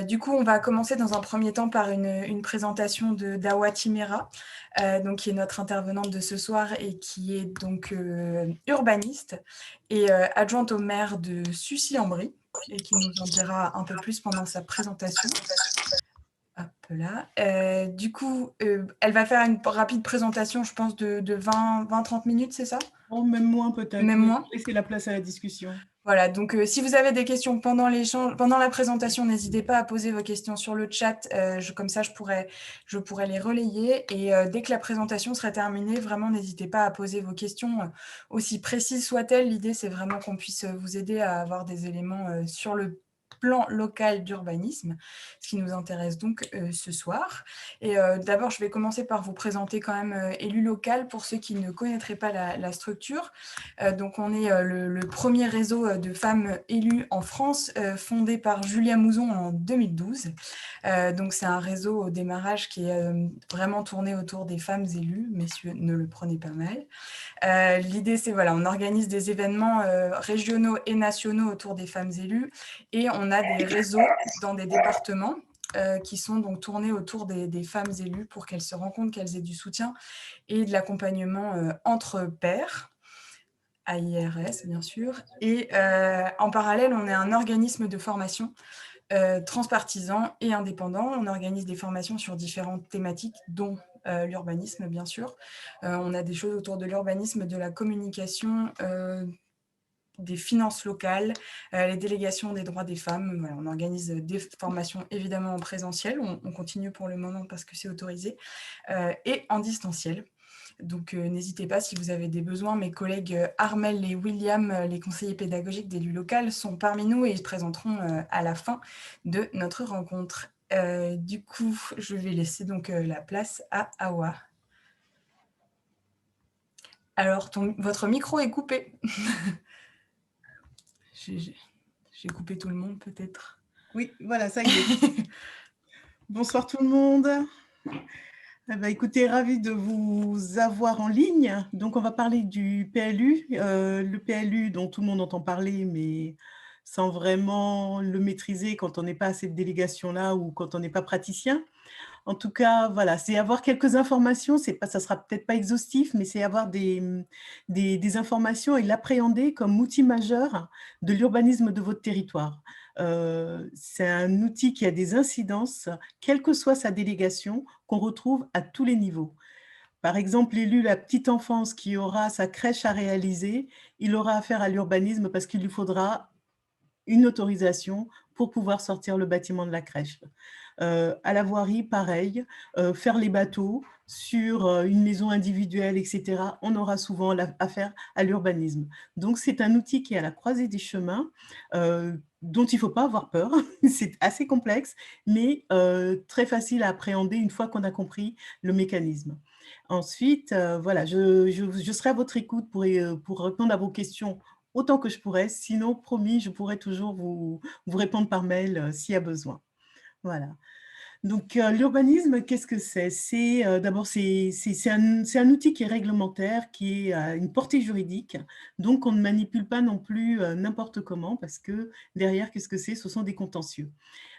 Du coup, on va commencer dans un premier temps par une présentation d'Awa Timera, donc qui est notre intervenante de ce soir et qui est donc urbaniste et adjointe au maire de Sucy-en-Brie et qui nous en dira un peu plus pendant sa présentation. Hop là. Du coup, elle va faire une rapide présentation, je pense, de 20-30 minutes, c'est ça? Oh, même moins peut-être, Même mais moins? laissez la place à la discussion. Voilà, donc si vous avez des questions pendant l'échange, pendant la présentation, n'hésitez pas à poser vos questions sur le chat. Comme ça, je pourrais les relayer. Et dès que la présentation sera terminée, vraiment, n'hésitez pas à poser vos questions, aussi précises soient-elles. L'idée, c'est vraiment qu'on puisse vous aider à avoir des éléments sur le plan local d'urbanisme, ce qui nous intéresse donc ce soir. Et d'abord, je vais commencer par vous présenter quand même élu local pour ceux qui ne connaîtraient pas la structure. Donc, on est le premier réseau de femmes élues en France, fondé par Julia Mouzon en 2012. Donc, c'est un réseau au démarrage qui est vraiment tourné autour des femmes élues. Messieurs, ne le prenez pas mal. L'idée, c'est voilà, on organise des événements régionaux et nationaux autour des femmes élues et on a des réseaux dans des départements qui sont donc tournés autour des femmes élues pour qu'elles se rendent compte qu'elles aient du soutien et de l'accompagnement entre pairs. AIRS, bien sûr. Et en parallèle, on est un organisme de formation transpartisan et indépendant. On organise des formations sur différentes thématiques, dont l'urbanisme, bien sûr. On a des choses autour de l'urbanisme, de la communication, des finances locales, les délégations des droits des femmes. Voilà, on organise des formations évidemment en présentiel. On continue pour le moment parce que c'est autorisé. Et en distanciel. Donc, n'hésitez pas si vous avez des besoins. Mes collègues Armel et William, les conseillers pédagogiques d'élu local, sont parmi nous et ils se présenteront à la fin de notre rencontre. Du coup, je vais laisser donc la place à Awa. Alors, votre micro est coupé. J'ai coupé tout le monde, peut-être. Oui, voilà, ça y est. Bonsoir tout le monde. Eh ben, écoutez, ravi de vous avoir en ligne. Donc, on va parler du PLU. Le PLU dont tout le monde entend parler, mais sans vraiment le maîtriser quand on n'est pas à cette délégation-là ou quand on n'est pas praticien. En tout cas, voilà, c'est avoir quelques informations. Ça ne sera peut-être pas exhaustif, mais c'est avoir des informations et l'appréhender comme outil majeur de l'urbanisme de votre territoire. C'est un outil qui a des incidences, quelle que soit sa délégation, qu'on retrouve à tous les niveaux. Par exemple, l'élu la petite enfance qui aura sa crèche à réaliser, il aura affaire à l'urbanisme parce qu'il lui faudra une autorisation pour pouvoir sortir le bâtiment de la crèche. À la voirie, pareil, faire les bateaux sur une maison individuelle, etc., on aura souvent affaire à l'urbanisme. Donc, c'est un outil qui est à la croisée des chemins, dont il ne faut pas avoir peur. C'est assez complexe, mais très facile à appréhender une fois qu'on a compris le mécanisme. Ensuite, voilà, je serai à votre écoute pour répondre à vos questions autant que je pourrai. Sinon, promis, je pourrai toujours vous répondre par mail s'il y a besoin. Voilà. Donc, l'urbanisme, qu'est-ce que c'est? D'abord, c'est un outil qui est réglementaire, qui est à une portée juridique, donc on ne manipule pas non plus n'importe comment parce que derrière, qu'est-ce que c'est? Ce sont des contentieux.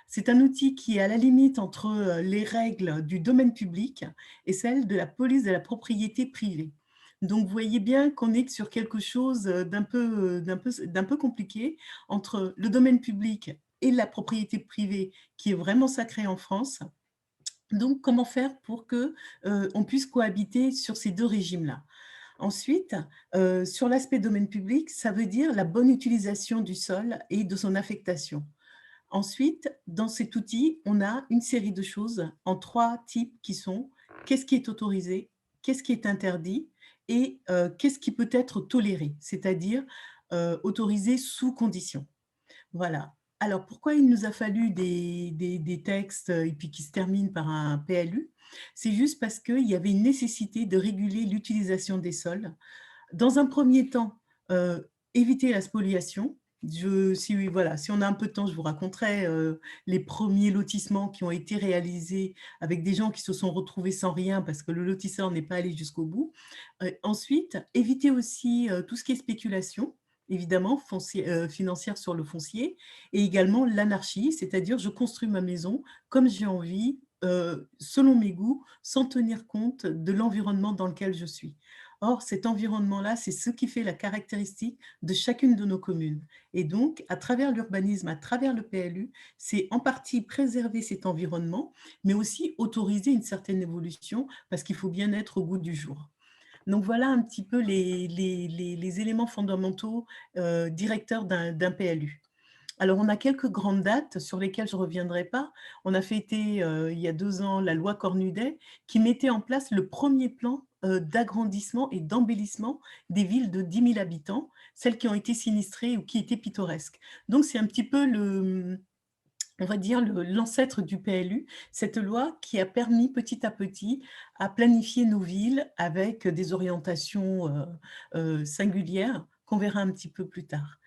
C'est un outil qui est à la limite entre les règles du domaine public et celles de la police de la propriété privée. Donc, vous voyez bien qu'on est sur quelque chose d'un peu compliqué entre le domaine public et la propriété privée qui est vraiment sacrée en France. Donc, comment faire pour que on puisse cohabiter sur ces deux régimes-là? Ensuite, sur l'aspect domaine public, ça veut dire la bonne utilisation du sol et de son affectation. Ensuite, dans cet outil, on a une série de choses en 3 types qui sont: qu'est-ce qui est autorisé? Qu'est-ce qui est interdit? Et qu'est-ce qui peut être toléré? C'est-à-dire, autorisé sous condition. Voilà. Alors, pourquoi il nous a fallu des textes et puis qui se terminent par un PLU? C'est juste parce qu'il y avait une nécessité de réguler l'utilisation des sols. Dans un premier temps, éviter la spoliation. Si on a un peu de temps, je vous raconterai les premiers lotissements qui ont été réalisés avec des gens qui se sont retrouvés sans rien parce que le lotisseur n'est pas allé jusqu'au bout. Ensuite, éviter aussi tout ce qui est spéculation. évidemment, financière sur le foncier, et également l'anarchie, c'est-à-dire je construis ma maison comme j'ai envie, selon mes goûts, sans tenir compte de l'environnement dans lequel je suis. Or, cet environnement-là, c'est ce qui fait la caractéristique de chacune de nos communes. Et donc, à travers l'urbanisme, à travers le PLU, c'est en partie préserver cet environnement, mais aussi autoriser une certaine évolution, parce qu'il faut bien être au goût du jour. Donc voilà un petit peu les éléments fondamentaux directeurs d'un PLU. Alors, on a quelques grandes dates sur lesquelles je ne reviendrai pas. On a fêté il y a 2 ans la loi Cornudet qui mettait en place le premier plan d'agrandissement et d'embellissement des villes de 10 000 habitants, celles qui ont été sinistrées ou qui étaient pittoresques. Donc, c'est un petit peu on va dire l'ancêtre du PLU, cette loi qui a permis petit à petit à planifier nos villes avec des orientations singulières qu'on verra un petit peu plus tard.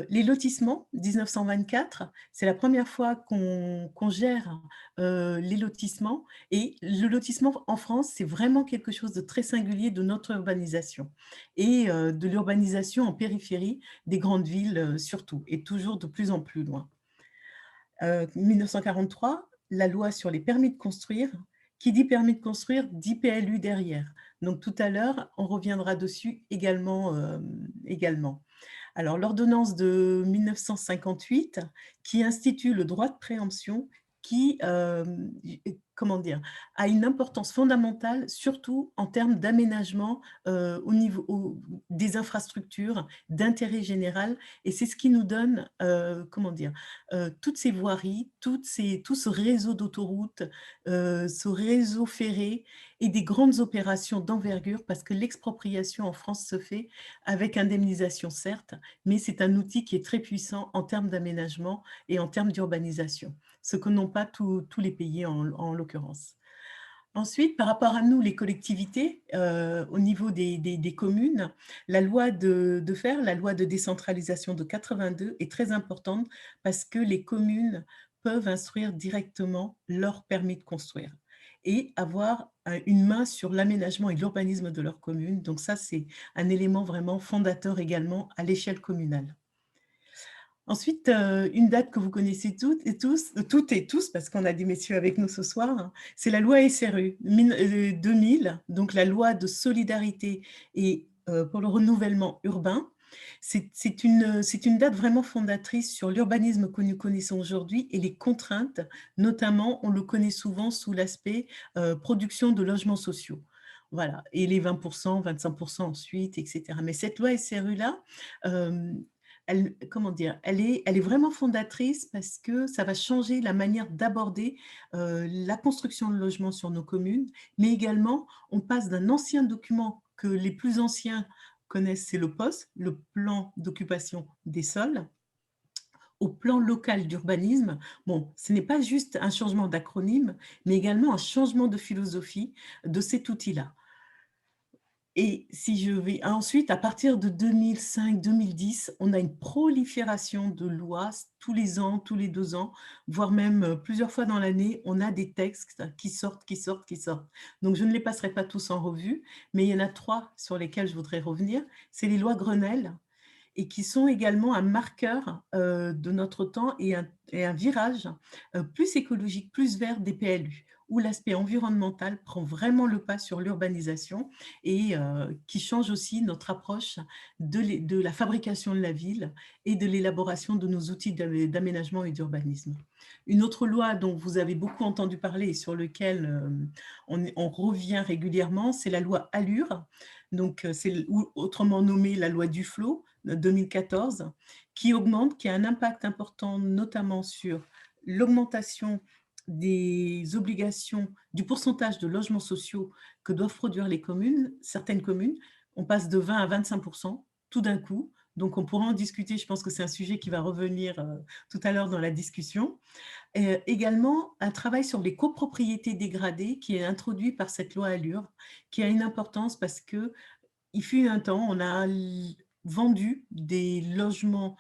Les lotissements, 1924, c'est la première fois qu'on gère les lotissements, et le lotissement en France, c'est vraiment quelque chose de très singulier de notre urbanisation et de l'urbanisation en périphérie des grandes villes surtout, et toujours de plus en plus loin. 1943, la loi sur les permis de construire. Qui dit permis de construire dit PLU derrière. Donc tout à l'heure, on reviendra dessus également. Alors l'ordonnance de 1958 qui institue le droit de préemption qui, comment dire, a une importance fondamentale, surtout en termes d'aménagement au niveau des infrastructures d'intérêt général. Et c'est ce qui nous donne, comment dire, toutes ces voiries, tout ce réseau d'autoroutes, ce réseau ferré et des grandes opérations d'envergure, parce que l'expropriation en France se fait avec indemnisation, certes, mais c'est un outil qui est très puissant en termes d'aménagement et en termes d'urbanisation, ce que n'ont pas tous les pays en l'occurrence. Ensuite, par rapport à nous, les collectivités, au niveau des communes, la loi la loi de décentralisation de 82 est très importante parce que les communes peuvent instruire directement leur permis de construire et avoir une main sur l'aménagement et l'urbanisme de leur commune. Donc ça, c'est un élément vraiment fondateur également à l'échelle communale. Ensuite, une date que vous connaissez toutes et tous, parce qu'on a des messieurs avec nous ce soir, hein, c'est la loi SRU 2000, donc la loi de solidarité et pour le renouvellement urbain. C'est une date vraiment fondatrice sur l'urbanisme que nous connaissons aujourd'hui et les contraintes, notamment, on le connaît souvent sous l'aspect production de logements sociaux. Voilà, et les 20%, 25% ensuite, etc. Mais cette loi SRU-là, comment dire, elle est vraiment fondatrice parce que ça va changer la manière d'aborder la construction de logements sur nos communes, mais également, on passe d'un ancien document que les plus anciens connaissent, c'est le POS, le plan d'occupation des sols, au plan local d'urbanisme. Bon, ce n'est pas juste un changement d'acronyme, mais également un changement de philosophie de cet outil-là. Et si je vais ensuite, à partir de 2005-2010, on a une prolifération de lois tous les ans, tous les 2 ans, voire même plusieurs fois dans l'année, on a des textes qui sortent, qui sortent, qui sortent. Donc, je ne les passerai pas tous en revue, mais il y en a 3 sur lesquels je voudrais revenir. C'est les lois Grenelle, et qui sont également un marqueur de notre temps et un virage plus écologique, plus vert des PLU, où l'aspect environnemental prend vraiment le pas sur l'urbanisation et qui change aussi notre approche de la fabrication de la ville et de l'élaboration de nos outils d'aménagement et d'urbanisme. Une autre loi dont vous avez beaucoup entendu parler et sur laquelle on revient régulièrement, c'est la loi ALUR, donc c'est autrement nommé la loi Duflot, 2014, qui augmente, qui a un impact important notamment sur l'augmentation des obligations, du pourcentage de logements sociaux que doivent produire les communes, certaines communes. On passe de 20 à 25% tout d'un coup. Donc, on pourra en discuter. Je pense que c'est un sujet qui va revenir tout à l'heure dans la discussion. Également, un travail sur les copropriétés dégradées qui est introduit par cette loi ALUR, qui a une importance parce que il fut un temps, on a vendu des logements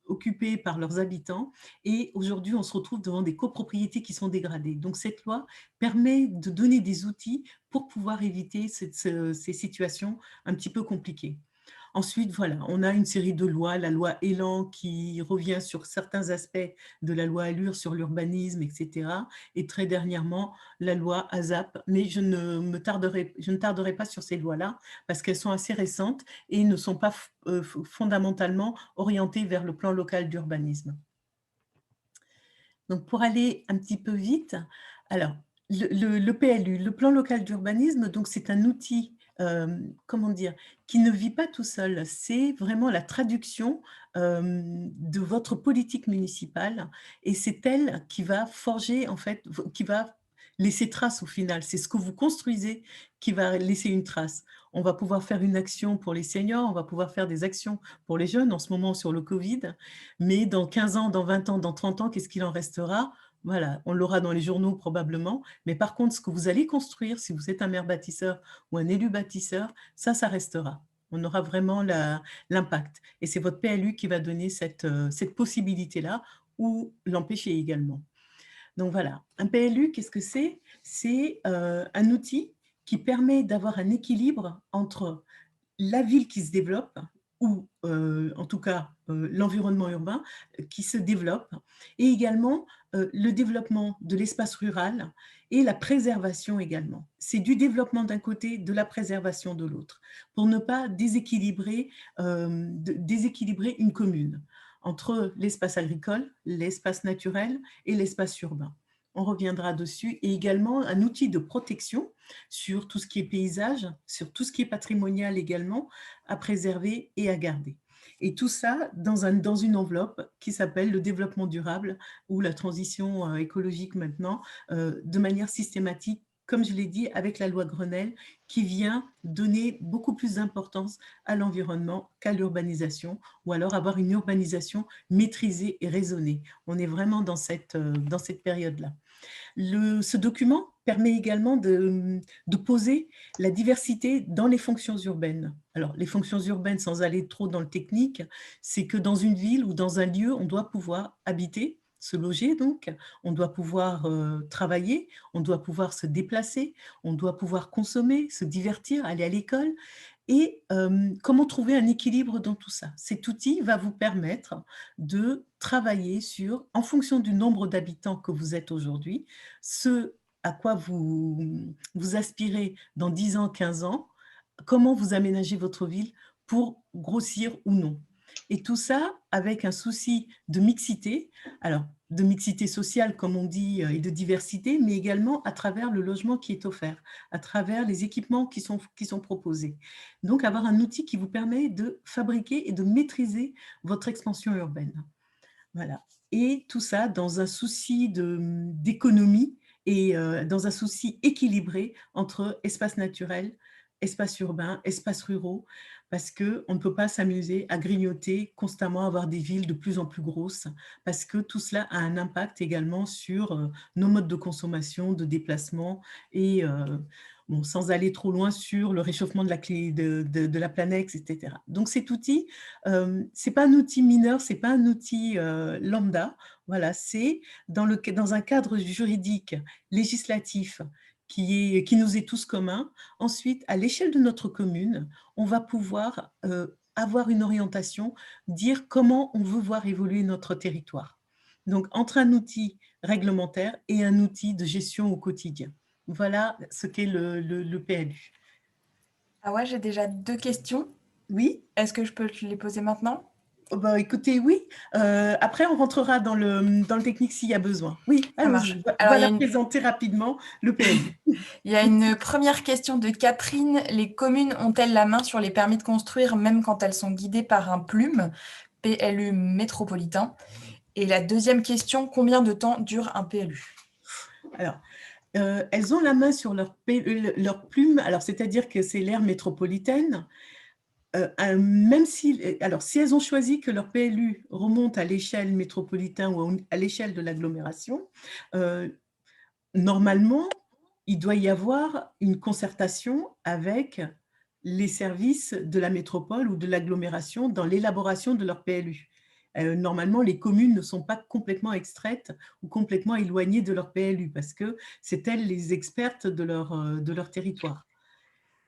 occupés par leurs habitants et aujourd'hui, on se retrouve devant des copropriétés qui sont dégradées. Donc, cette loi permet de donner des outils pour pouvoir éviter ces situations un petit peu compliquées. Ensuite, voilà, on a une série de lois, la loi Elan qui revient sur certains aspects de la loi Allure sur l'urbanisme, etc. Et très dernièrement, la loi ASAP. Mais je ne tarderai pas sur ces lois-là parce qu'elles sont assez récentes et ne sont pas fondamentalement orientées vers le plan local d'urbanisme. Donc, pour aller un petit peu vite, alors, le PLU, le plan local d'urbanisme, donc c'est un outil, comment dire, qui ne vit pas tout seul. C'est vraiment la traduction de votre politique municipale et c'est elle qui va forger, en fait, qui va laisser trace au final. C'est ce que vous construisez qui va laisser une trace. On va pouvoir faire une action pour les seniors, on va pouvoir faire des actions pour les jeunes, en ce moment sur le Covid, mais dans 15 ans, dans 20 ans, dans 30 ans, qu'est-ce qu'il en restera? Voilà, on l'aura dans les journaux probablement, mais par contre, ce que vous allez construire, si vous êtes un maire bâtisseur ou un élu bâtisseur, ça restera. On aura vraiment l'impact. Et c'est votre PLU qui va donner cette possibilité-là ou l'empêcher également. Donc voilà, un PLU, qu'est-ce que c'est? C'est un outil qui permet d'avoir un équilibre entre la ville qui se développe, ou en tout cas l'environnement urbain qui se développe, et également le développement de l'espace rural et la préservation également. C'est du développement d'un côté, de la préservation de l'autre, pour ne pas déséquilibrer une commune entre l'espace agricole, l'espace naturel et l'espace urbain. On reviendra dessus, et également un outil de protection sur tout ce qui est paysage, sur tout ce qui est patrimonial également, à préserver et à garder. Et tout ça dans une enveloppe qui s'appelle le développement durable ou la transition écologique maintenant, de manière systématique, comme je l'ai dit, avec la loi Grenelle, qui vient donner beaucoup plus d'importance à l'environnement qu'à l'urbanisation, ou alors avoir une urbanisation maîtrisée et raisonnée. On est vraiment dans cette période-là. Ce document permet également de poser la diversité dans les fonctions urbaines. Alors, les fonctions urbaines, sans aller trop dans le technique, c'est que dans une ville ou dans un lieu, on doit pouvoir habiter, se loger donc, on doit pouvoir travailler, on doit pouvoir se déplacer, on doit pouvoir consommer, se divertir, aller à l'école. Et comment trouver un équilibre dans tout ça? Cet outil va vous permettre de travailler sur, en fonction du nombre d'habitants que vous êtes aujourd'hui, ce à quoi vous aspirez dans 10 ans, 15 ans, comment vous aménagez votre ville pour grossir ou non. Et tout ça avec un souci de mixité, alors de mixité sociale comme on dit et de diversité, mais également à travers le logement qui est offert, à travers les équipements qui sont proposés. Donc avoir un outil qui vous permet de fabriquer et de maîtriser votre expansion urbaine. Voilà. Et tout ça dans un souci d'économie et dans un souci équilibré entre espace naturel, espace urbain, espaces ruraux, parce qu'on ne peut pas s'amuser à grignoter constamment, avoir des villes de plus en plus grosses, parce que tout cela a un impact également sur nos modes de consommation, de déplacement, et bon, sans aller trop loin sur le réchauffement de la planète, etc. Donc cet outil, ce n'est pas un outil mineur, ce n'est pas un outil lambda, voilà, c'est dans un cadre juridique, législatif, qui nous est tous commun. Ensuite, à l'échelle de notre commune, on va pouvoir avoir une orientation, dire comment on veut voir évoluer notre territoire. Donc, entre un outil réglementaire et un outil de gestion au quotidien. Voilà ce qu'est le PLU. Ah ouais, j'ai déjà 2 questions. Oui. Est-ce que je peux te les poser maintenant? Oh bah, écoutez, oui. Après, on rentrera dans le technique s'il y a besoin. Oui, Ça marche. allons-y. Alors, Voilà présenter rapidement le PLU. il y a une première question de Catherine. Les communes ont-elles la main sur les permis de construire, même quand elles sont guidées par un PLUM, PLU métropolitain? Et la deuxième question, combien de temps dure un PLU? Alors, elles ont la main sur leur plume, alors c'est-à-dire que c'est l'aire métropolitaine. Même si elles ont choisi que leur PLU remonte à l'échelle métropolitaine ou à l'échelle de l'agglomération, normalement, il doit y avoir une concertation avec les services de la métropole ou de l'agglomération dans l'élaboration de leur PLU. Normalement, les communes ne sont pas complètement extraites ou complètement éloignées de leur PLU parce que c'est elles les expertes de leur territoire.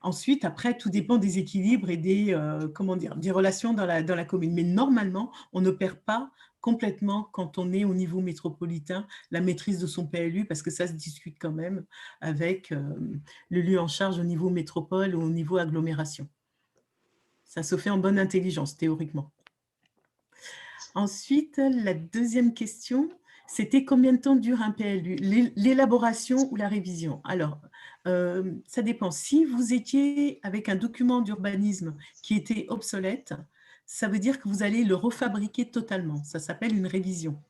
Ensuite, après, tout dépend des équilibres et des, comment dire, des relations dans la commune. Mais normalement, on ne perd pas complètement, quand on est au niveau métropolitain, la maîtrise de son PLU, parce que ça se discute quand même avec le lieu en charge au niveau métropole ou au niveau agglomération. Ça se fait en bonne intelligence, théoriquement. Ensuite, la deuxième question, c'était combien de temps dure un PLU, l'élaboration ou la révision? Alors, ça dépend. Si vous étiez avec un document d'urbanisme qui était obsolète, ça veut dire que vous allez le refabriquer totalement. Ça s'appelle une révision.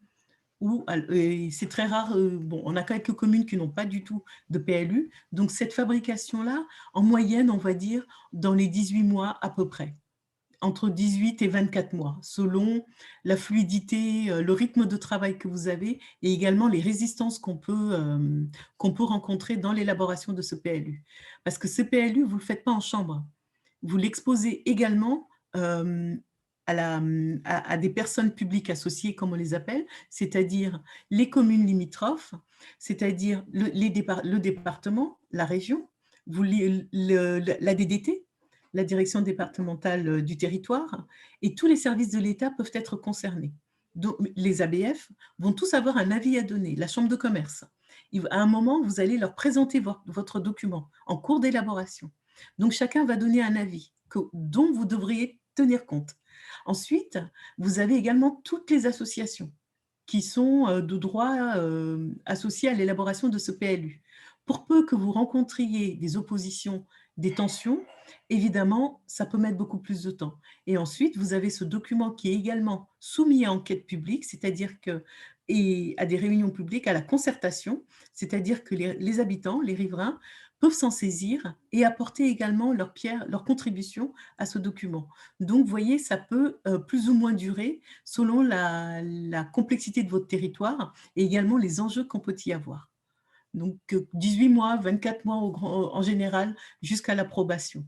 C'est très rare, bon, on a quelques communes qui n'ont pas du tout de PLU, donc cette fabrication-là, en moyenne, on va dire, dans les 18 mois à peu près, entre 18 et 24 mois, selon la fluidité, le rythme de travail que vous avez et également les résistances qu'on peut rencontrer dans l'élaboration de ce PLU. Parce que ce PLU, vous ne le faites pas en chambre. Vous l'exposez également à des personnes publiques associées, comme on les appelle, c'est-à-dire les communes limitrophes, c'est-à-dire le département, la région, la DDT, la direction départementale du territoire, et tous les services de l'État peuvent être concernés. Donc, les ABF vont tous avoir un avis à donner, la chambre de commerce. À un moment, vous allez leur présenter votre document en cours d'élaboration. Donc, chacun va donner un avis dont vous devriez tenir compte. Ensuite, vous avez également toutes les associations qui sont de droit associées à l'élaboration de ce PLU. Pour peu que vous rencontriez des oppositions, des tensions, évidemment, ça peut mettre beaucoup plus de temps. Et ensuite, vous avez ce document qui est également soumis à enquête publique, c'est-à-dire et à des réunions publiques, à la concertation, c'est-à-dire que les habitants, les riverains, peuvent s'en saisir et apporter également leur contribution à ce document. Donc, vous voyez, ça peut plus ou moins durer selon la complexité de votre territoire et également les enjeux qu'on peut y avoir. Donc, 18 mois, 24 mois en général, jusqu'à l'approbation.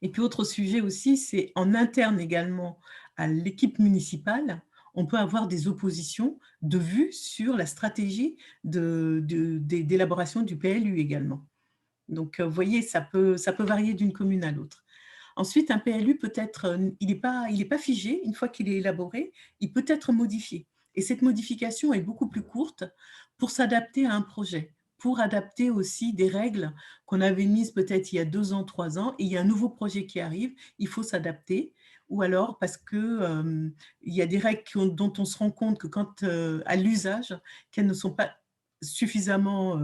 Et puis, autre sujet aussi, c'est en interne également à l'équipe municipale, on peut avoir des oppositions de vue sur la stratégie d'élaboration du PLU également. Donc, vous voyez, ça peut varier d'une commune à l'autre. Ensuite, un PLU peut être, il n'est pas figé, une fois qu'il est élaboré, il peut être modifié. Et cette modification est beaucoup plus courte pour s'adapter à un projet, pour adapter aussi des règles qu'on avait mises peut-être il y a 2 ans, 3 ans, et il y a un nouveau projet qui arrive, il faut s'adapter. Ou alors parce qu'il y a des règles dont on se rend compte que quand à l'usage, qu'elles ne sont pas suffisamment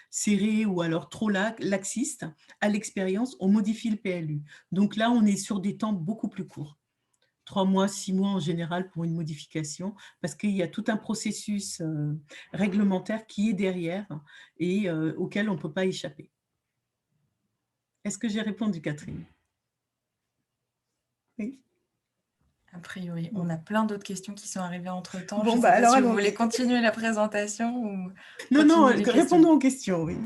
serrées ou alors trop laxistes, à l'expérience, on modifie le PLU. Donc là, on est sur des temps beaucoup plus courts. 3 mois, 6 mois en général pour une modification, parce qu'il y a tout un processus réglementaire qui est derrière et auquel on ne peut pas échapper. Est-ce que j'ai répondu, Catherine? Oui. A priori, on a plein d'autres questions qui sont arrivées entre-temps. Bon, je ne sais pas si vous voulez continuer la présentation ou Non, répondons aux questions, oui.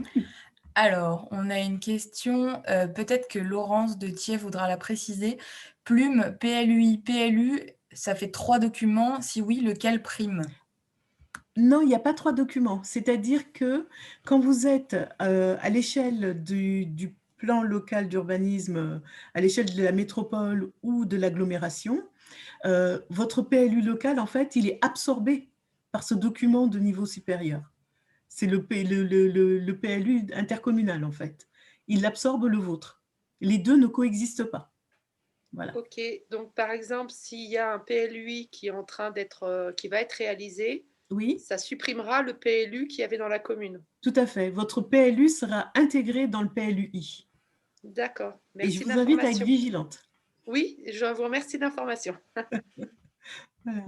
Alors, on a une question, peut-être que Laurence de Thiers voudra la préciser. Plume, PLUI, PLU, ça fait 3 documents. Si oui, lequel prime? Non, il n'y a pas 3 documents. C'est-à-dire que quand vous êtes à l'échelle du plan local d'urbanisme, à l'échelle de la métropole ou de l'agglomération, votre PLU local, en fait, il est absorbé par ce document de niveau supérieur. C'est le PLU intercommunal, en fait. Il absorbe le vôtre. Les deux ne coexistent pas. Voilà. Ok, donc par exemple, s'il y a un PLUI qui est en train d'être, qui va être réalisé, oui, ça supprimera le PLU qu'il y avait dans la commune. Tout à fait. Votre PLU sera intégré dans le PLUI. D'accord. Et je vous invite à être vigilante. Oui, je vous remercie d'information. Voilà.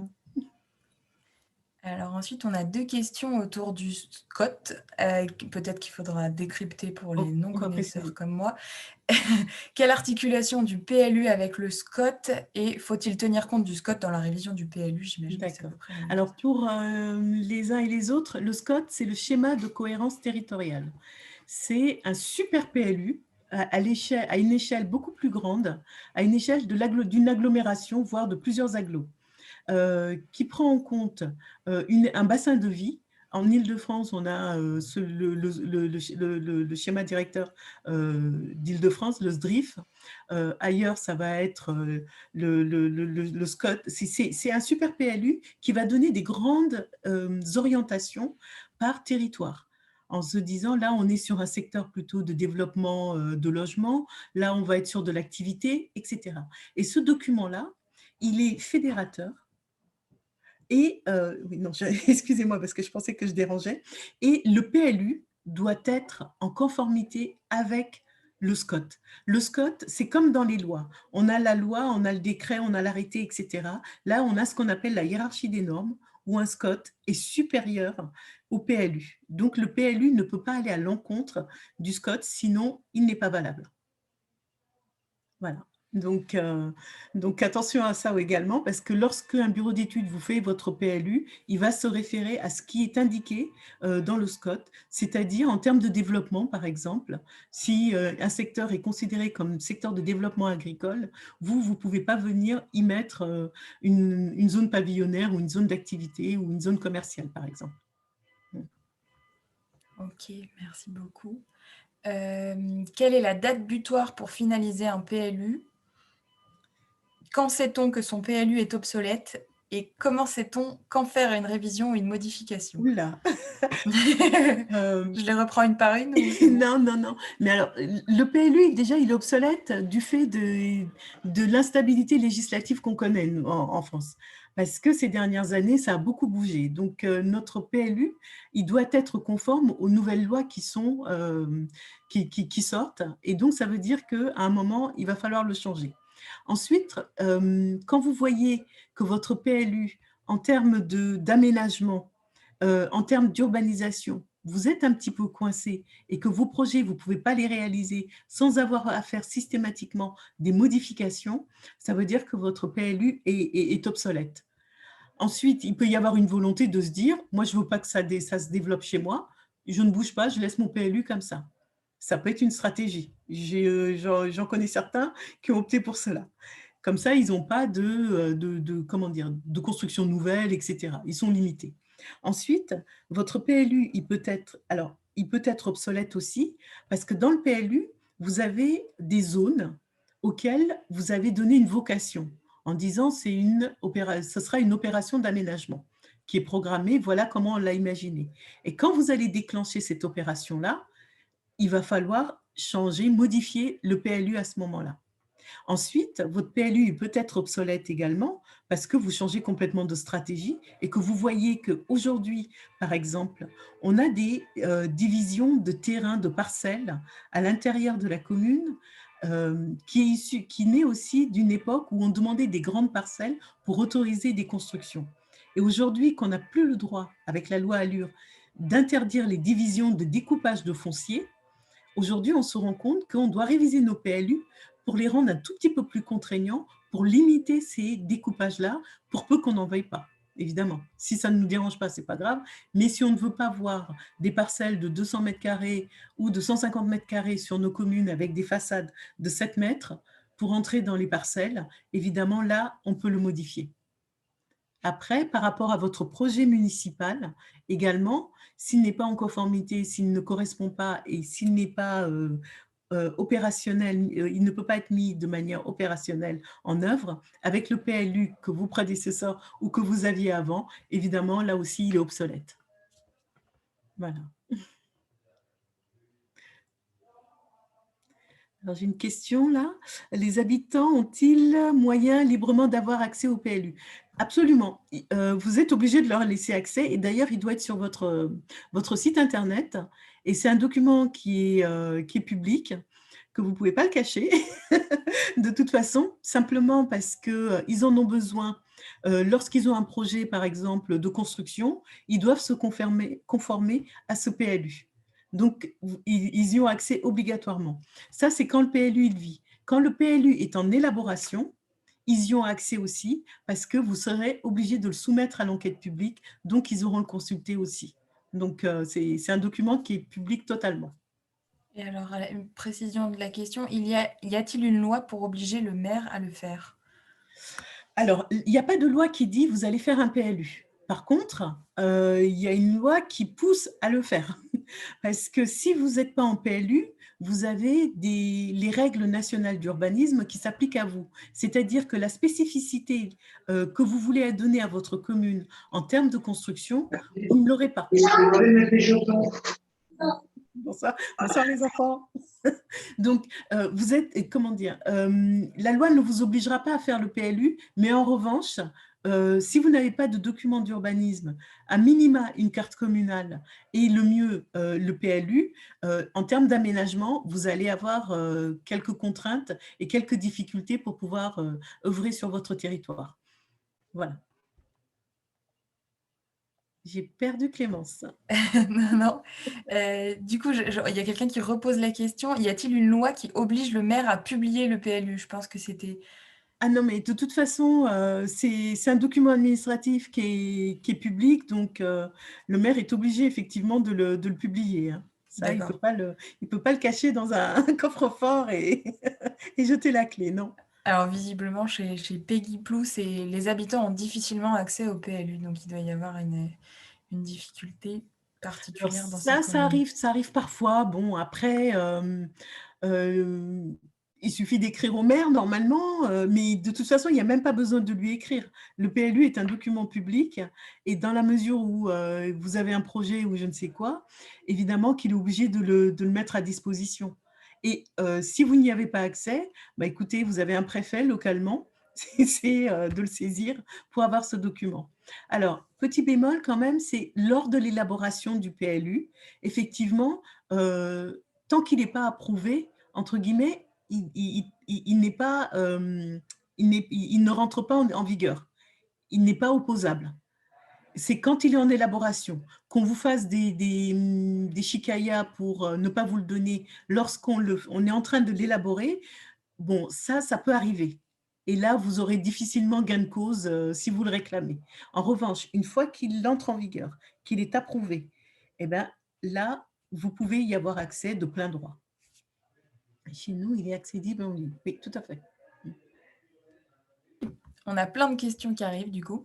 Alors ensuite, on a 2 questions autour du SCOT. Peut-être qu'il faudra décrypter pour les non-connaisseurs comme moi. Quelle articulation du PLU avec le SCOT et faut-il tenir compte du SCOT dans la révision du PLU? J'imagine que c'est à peu près. Alors pour les uns et les autres, le SCOT, c'est le schéma de cohérence territoriale. C'est un super PLU à une échelle beaucoup plus grande, à une échelle d'une agglomération, voire de plusieurs agglos. Qui prend en compte un bassin de vie En Île-de-France, on a le schéma directeur d'Île-de-France, le SDRIF. Ailleurs, ça va être le SCOT. C'est un super PLU qui va donner des grandes orientations par territoire, en se disant, là, on est sur un secteur plutôt de développement de logement, là, on va être sur de l'activité, etc. Et ce document-là, il est fédérateur. Et, oui, non, excusez-moi parce que je pensais que je dérangeais. Et le PLU doit être en conformité avec le SCOT. Le SCOT, c'est comme dans les lois. On a la loi, on a le décret, on a l'arrêté, etc. Là, on a ce qu'on appelle la hiérarchie des normes, où un SCOT est supérieur au PLU. Donc, le PLU ne peut pas aller à l'encontre du SCOT, sinon il n'est pas valable. Voilà. Donc attention à ça également, parce que lorsque un bureau d'études vous fait votre PLU, il va se référer à ce qui est indiqué dans le SCOT, c'est-à-dire en termes de développement, par exemple, si un secteur est considéré comme secteur de développement agricole, vous ne pouvez pas venir y mettre une zone pavillonnaire ou une zone d'activité ou une zone commerciale, par exemple. Ok, merci beaucoup. Quelle est la date butoir pour finaliser un PLU? Quand sait-on que son PLU est obsolète? Et comment sait-on quand faire une révision ou une modification? Oula. Je les reprends une par une ou c'est bon? Non, non, non. Mais alors, le PLU, déjà, il est obsolète du fait de l'instabilité législative qu'on connaît nous, en France. Parce que ces dernières années, ça a beaucoup bougé. Donc, notre PLU, il doit être conforme aux nouvelles lois qui sortent. Et donc, ça veut dire qu'à un moment, il va falloir le changer. Ensuite, quand vous voyez que votre PLU, en termes d'aménagement, en termes d'urbanisation, vous êtes un petit peu coincé et que vos projets, vous ne pouvez pas les réaliser sans avoir à faire systématiquement des modifications, ça veut dire que votre PLU est obsolète. Ensuite, il peut y avoir une volonté de se dire, moi, je ne veux pas que ça se développe chez moi, je ne bouge pas, je laisse mon PLU comme ça. Ça peut être une stratégie. J'en connais certains qui ont opté pour cela. Comme ça, ils n'ont pas de construction nouvelle, etc. Ils sont limités. Ensuite, votre PLU, il peut être obsolète aussi, parce que dans le PLU, vous avez des zones auxquelles vous avez donné une vocation, en disant ce sera une opération d'aménagement qui est programmée, voilà comment on l'a imaginé. Et quand vous allez déclencher cette opération-là, il va falloir changer, modifier le PLU à ce moment-là. Ensuite, votre PLU peut être obsolète également parce que vous changez complètement de stratégie et que vous voyez qu'aujourd'hui, par exemple, on a des divisions de terrains, de parcelles à l'intérieur de la commune qui naît aussi d'une époque où on demandait des grandes parcelles pour autoriser des constructions. Et aujourd'hui, qu'on n'a plus le droit, avec la loi Allure, d'interdire les divisions de découpage de foncier, aujourd'hui, on se rend compte qu'on doit réviser nos PLU pour les rendre un tout petit peu plus contraignants, pour limiter ces découpages-là, pour peu qu'on n'en veuille pas, évidemment. Si ça ne nous dérange pas, ce n'est pas grave, mais si on ne veut pas voir des parcelles de 200 mètres carrés ou de 150 mètres carrés sur nos communes avec des façades de 7 mètres pour entrer dans les parcelles, évidemment, là, on peut le modifier. Après, par rapport à votre projet municipal, également, s'il n'est pas en conformité, s'il ne correspond pas et s'il n'est pas opérationnel, il ne peut pas être mis de manière opérationnelle en œuvre, avec le PLU que vos prédécesseurs ou que vous aviez avant, évidemment, là aussi, il est obsolète. Voilà. Alors, j'ai une question là. Les habitants ont-ils moyen librement d'avoir accès au PLU? Absolument. Vous êtes obligé de leur laisser accès et d'ailleurs, il doit être sur votre site internet et c'est un document qui est public, que vous ne pouvez pas le cacher de toute façon, simplement parce qu'ils en ont besoin. Lorsqu'ils ont un projet, par exemple, de construction, ils doivent se conformer à ce PLU. Donc, ils y ont accès obligatoirement. Ça, c'est quand le PLU il vit. Quand le PLU est en élaboration, ils y ont accès aussi parce que vous serez obligé de le soumettre à l'enquête publique, donc ils auront le consulté aussi. Donc, c'est un document qui est public totalement. Et alors, une précision de la question, y a-t-il une loi pour obliger le maire à le faire? Alors, il n'y a pas de loi qui dit vous allez faire un PLU. Par contre, il y a une loi qui pousse à le faire. Parce que si vous n'êtes pas en PLU, vous avez les règles nationales d'urbanisme qui s'appliquent à vous. C'est-à-dire que la spécificité que vous voulez donner à votre commune en termes de construction, vous ne l'aurez pas. Bonsoir, bonsoir les enfants. Donc, vous êtes, comment dire, la loi ne vous obligera pas à faire le PLU, mais en revanche, si vous n'avez pas de document d'urbanisme, à minima une carte communale et le mieux le PLU, en termes d'aménagement, vous allez avoir quelques contraintes et quelques difficultés pour pouvoir œuvrer sur votre territoire. Voilà. J'ai perdu Clémence. Non, non. Du coup, il y a quelqu'un qui repose la question. Y a-t-il une loi qui oblige le maire à publier le PLU? Je pense que c'était… Ah non, mais de toute façon, c'est un document administratif qui est public, donc le maire est obligé effectivement de le publier. Hein. Ça, il ne peut pas le cacher dans un coffre-fort et, et jeter la clé, non. Alors, visiblement, chez Peggy Plus, les habitants ont difficilement accès au PLU, donc il doit y avoir une difficulté Alors particulière dans ces communes. ça arrive parfois. Bon, après, il suffit d'écrire au maire normalement, mais de toute façon, il n'y a même pas besoin de lui écrire. Le PLU est un document public et dans la mesure où vous avez un projet ou je ne sais quoi, évidemment qu'il est obligé de le mettre à disposition. Et si vous n'y avez pas accès, bah, écoutez, vous avez un préfet localement, c'est de le saisir pour avoir ce document. Alors, petit bémol quand même, c'est lors de l'élaboration du PLU, effectivement, tant qu'il n'est pas approuvé, entre guillemets, il n'est pas, il ne rentre pas en vigueur. Il n'est pas opposable. C'est quand il est en élaboration, qu'on vous fasse des chicayas pour ne pas vous le donner lorsqu'on est en train de l'élaborer, bon, ça peut arriver. Et là, vous aurez difficilement gain de cause si vous le réclamez. En revanche, une fois qu'il entre en vigueur, qu'il est approuvé, eh ben, là, vous pouvez y avoir accès de plein droit. Chez nous, il est accessible en ligne. Oui, tout à fait. On a plein de questions qui arrivent, du coup.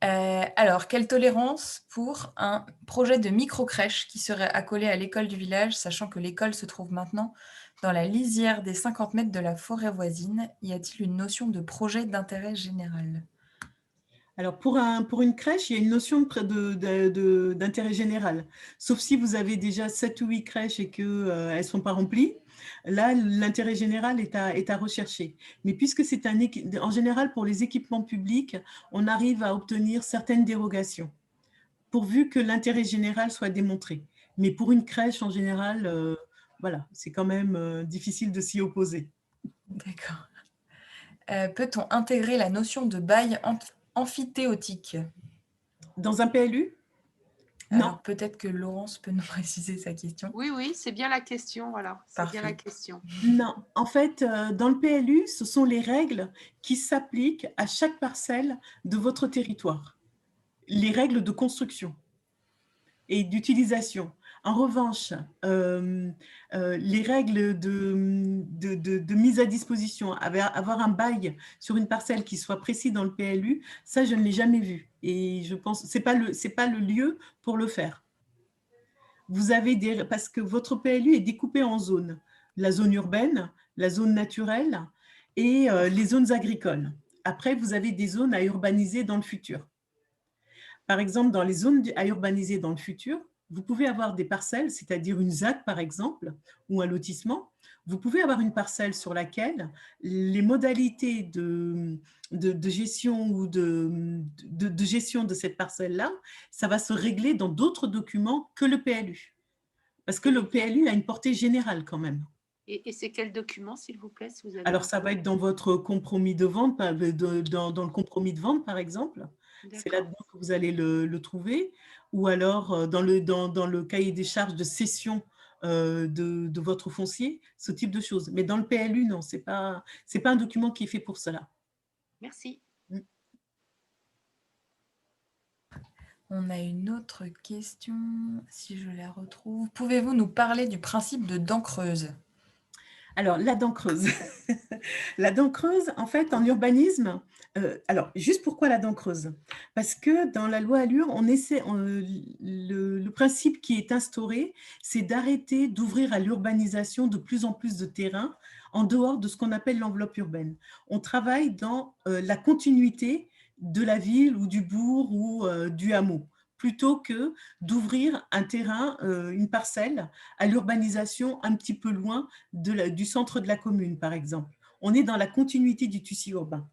Alors, quelle tolérance pour un projet de micro-crèche qui serait accolé à l'école du village, sachant que l'école se trouve maintenant dans la lisière des 50 mètres de la forêt voisine? Y a-t-il une notion de projet d'intérêt général? Alors, pour une crèche, il y a une notion d'intérêt général. Sauf si vous avez déjà 7 ou 8 crèches et qu'elles ne sont pas remplies. Là, l'intérêt général est à rechercher. Mais puisque c'est en général, pour les équipements publics, on arrive à obtenir certaines dérogations, pourvu que l'intérêt général soit démontré. Mais pour une crèche, en général, voilà, c'est quand même difficile de s'y opposer. D'accord. Peut-on intégrer la notion de bail amphithéotique? Dans un PLU? Non. Alors, peut-être que Laurence peut nous préciser sa question. Oui, oui, c'est bien la question, voilà. C'est bien la Parfait. question. Non, en fait, dans le PLU, ce sont les règles qui s'appliquent à chaque parcelle de votre territoire. Les règles de construction et d'utilisation. En revanche, les règles de mise à disposition, avoir un bail sur une parcelle qui soit précis dans le PLU, ça, je ne l'ai jamais vu. Et je pense que ce n'est pas le lieu pour le faire. Vous avez parce que votre PLU est découpé en zones. La zone urbaine, la zone naturelle et les zones agricoles. Après, vous avez des zones à urbaniser dans le futur. Par exemple, dans les zones à urbaniser dans le futur, vous pouvez avoir des parcelles, c'est-à-dire une ZAC par exemple, ou un lotissement. Vous pouvez avoir une parcelle sur laquelle les modalités de gestion ou de gestion de cette parcelle-là, ça va se régler dans d'autres documents que le PLU. Parce que le PLU a une portée générale quand même. Et c'est quel document, s'il vous plaît, si vous avez... Alors, ça va être dans votre compromis de vente, dans le compromis de vente, par exemple. C'est là-dedans que vous allez le trouver. Ou alors, dans le cahier des charges de cession de votre foncier, ce type de choses. Mais dans le PLU, non, ce n'est pas un document qui est fait pour cela. Merci. On a une autre question, si je la retrouve. Pouvez-vous nous parler du principe de dent creuse? Alors, la dent creuse. La dent creuse, en fait, en urbanisme, alors, juste pourquoi la dent creuse? Parce que dans la loi Allure, le principe qui est instauré, c'est d'arrêter d'ouvrir à l'urbanisation de plus en plus de terrains en dehors de ce qu'on appelle l'enveloppe urbaine. On travaille dans la continuité de la ville ou du bourg ou du hameau, plutôt que d'ouvrir un terrain, une parcelle à l'urbanisation un petit peu loin du centre de la commune, par exemple. On est dans la continuité du tissu urbain.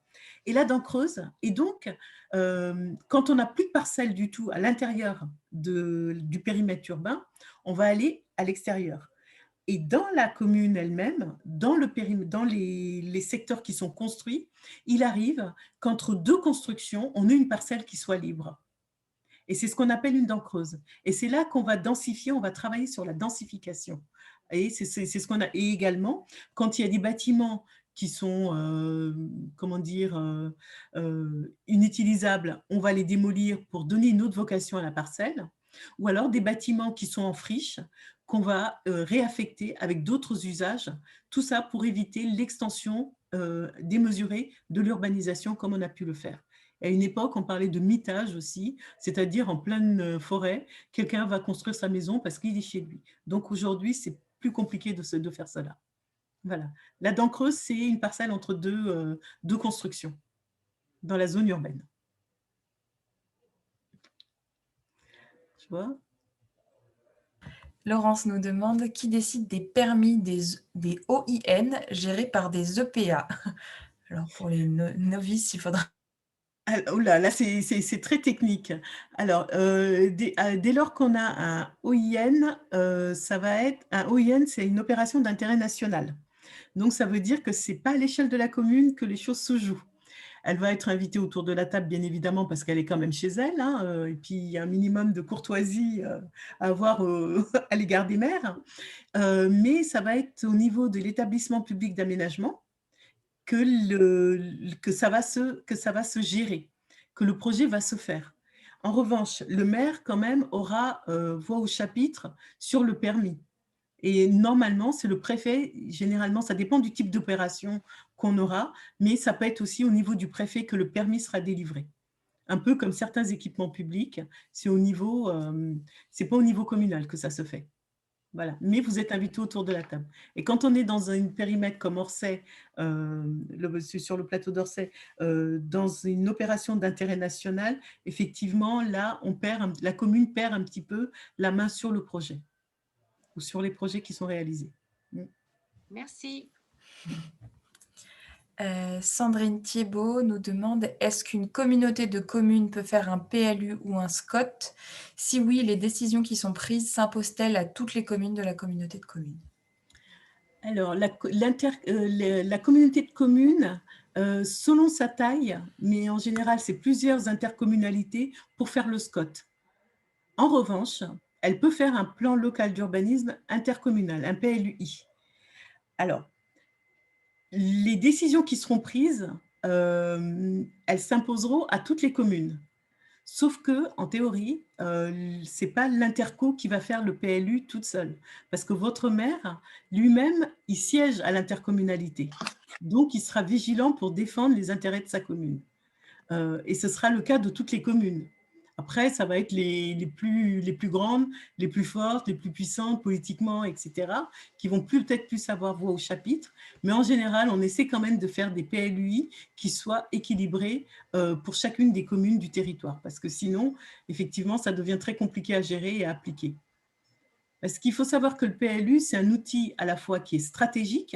Et la dent creuse, et donc, quand on n'a plus de parcelles du tout à l'intérieur du périmètre urbain, on va aller à l'extérieur. Et dans la commune elle-même, dans les secteurs qui sont construits, il arrive qu'entre deux constructions, on ait une parcelle qui soit libre. Et c'est ce qu'on appelle une dent creuse. Et c'est là qu'on va densifier, on va travailler sur la densification. Et c'est ce qu'on a. Et également, quand il y a des bâtiments qui sont, comment dire, inutilisables, on va les démolir pour donner une autre vocation à la parcelle. Ou alors des bâtiments qui sont en friche, qu'on va réaffecter avec d'autres usages. Tout ça pour éviter l'extension démesurée de l'urbanisation comme on a pu le faire. À une époque, on parlait de mitage aussi, c'est-à-dire en pleine forêt, quelqu'un va construire sa maison parce qu'il est chez lui. Donc aujourd'hui, c'est plus compliqué de faire cela. Voilà. La dent creuse, c'est une parcelle entre deux constructions dans la zone urbaine. Tu vois ? Laurence nous demande qui décide des permis des OIN gérés par des EPA. Alors pour les novices, il faudra... Oh là, c'est très technique. Alors, dès lors qu'on a un OIN, ça va être un OIN, c'est une opération d'intérêt national. Donc, ça veut dire que ce n'est pas à l'échelle de la commune que les choses se jouent. Elle va être invitée autour de la table, bien évidemment, parce qu'elle est quand même chez elle. Hein, et puis, il y a un minimum de courtoisie à avoir à l'égard des maires. Mais ça va être au niveau de l'établissement public d'aménagement que ça va se gérer, que le projet va se faire. En revanche, le maire, quand même, aura voix au chapitre sur le permis. Et normalement, c'est le préfet, généralement, ça dépend du type d'opération qu'on aura, mais ça peut être aussi au niveau du préfet que le permis sera délivré. Un peu comme certains équipements publics, c'est pas au niveau communal que ça se fait. Voilà. Mais vous êtes invités autour de la table. Et quand on est dans un périmètre comme Orsay, sur le plateau d'Orsay, dans une opération d'intérêt national, effectivement, là, la commune perd un petit peu la main sur le projet ou sur les projets qui sont réalisés. Merci. Sandrine Thiebaud nous demande est-ce qu'une communauté de communes peut faire un PLU ou un SCOT? Si oui, les décisions qui sont prises s'imposent-elles à toutes les communes de la communauté de communes? Alors, la communauté de communes, selon sa taille, mais en général, c'est plusieurs intercommunalités pour faire le SCOT. En revanche, elle peut faire un plan local d'urbanisme intercommunal, un PLUI. Alors, les décisions qui seront prises, elles s'imposeront à toutes les communes. Sauf que, en théorie, ce n'est pas l'interco qui va faire le PLU toute seule. Parce que votre maire, lui-même, il siège à l'intercommunalité. Donc, il sera vigilant pour défendre les intérêts de sa commune. Et ce sera le cas de toutes les communes. Après, ça va être les plus grandes, les plus fortes, les plus puissantes politiquement, etc., qui vont peut-être plus avoir voix au chapitre. Mais en général, on essaie quand même de faire des PLUI qui soient équilibrés pour chacune des communes du territoire. Parce que sinon, effectivement, ça devient très compliqué à gérer et à appliquer. Parce qu'il faut savoir que le PLU, c'est un outil à la fois qui est stratégique,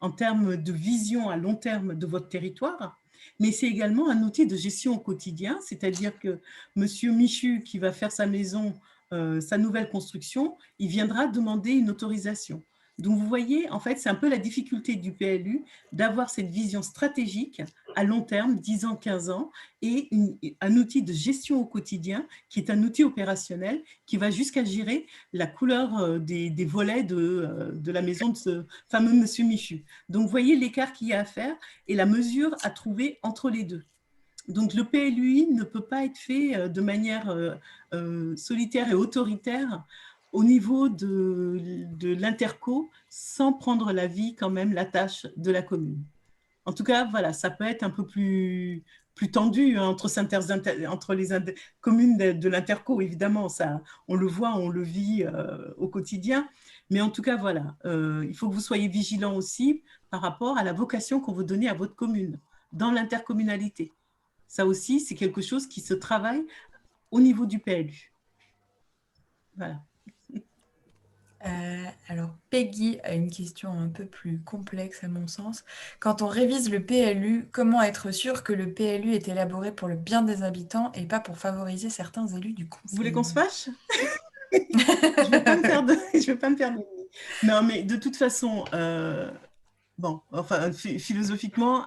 en termes de vision à long terme de votre territoire, mais c'est également un outil de gestion au quotidien, c'est-à-dire que Monsieur Michu, qui va faire sa maison, sa nouvelle construction, il viendra demander une autorisation. Donc, vous voyez, en fait, c'est un peu la difficulté du PLU d'avoir cette vision stratégique à long terme, 10 ans, 15 ans, et un outil de gestion au quotidien qui est un outil opérationnel qui va jusqu'à gérer la couleur des volets de la maison de ce fameux Monsieur Michu. Donc, vous voyez l'écart qu'il y a à faire et la mesure à trouver entre les deux. Donc, le PLUI ne peut pas être fait de manière solitaire et autoritaire au niveau de l'interco sans prendre la vie, quand même, la tâche de la commune. En tout cas, voilà, ça peut être un peu plus tendu, hein, entre les communes de l'interco, évidemment, ça, on le voit, on le vit au quotidien. Mais en tout cas, voilà, il faut que vous soyez vigilants aussi par rapport à la vocation qu'on veut donner à votre commune dans l'intercommunalité. Ça aussi, c'est quelque chose qui se travaille au niveau du PLU. Voilà. Alors, Peggy a une question un peu plus complexe à mon sens. Quand on révise le PLU, comment être sûr que le PLU est élaboré pour le bien des habitants et pas pour favoriser certains élus du Vous voulez conseil? qu'on se fâche? Je vais pas me faire je vais pas me faire d'ennemis. Non, mais de toute façon, bon, enfin, philosophiquement,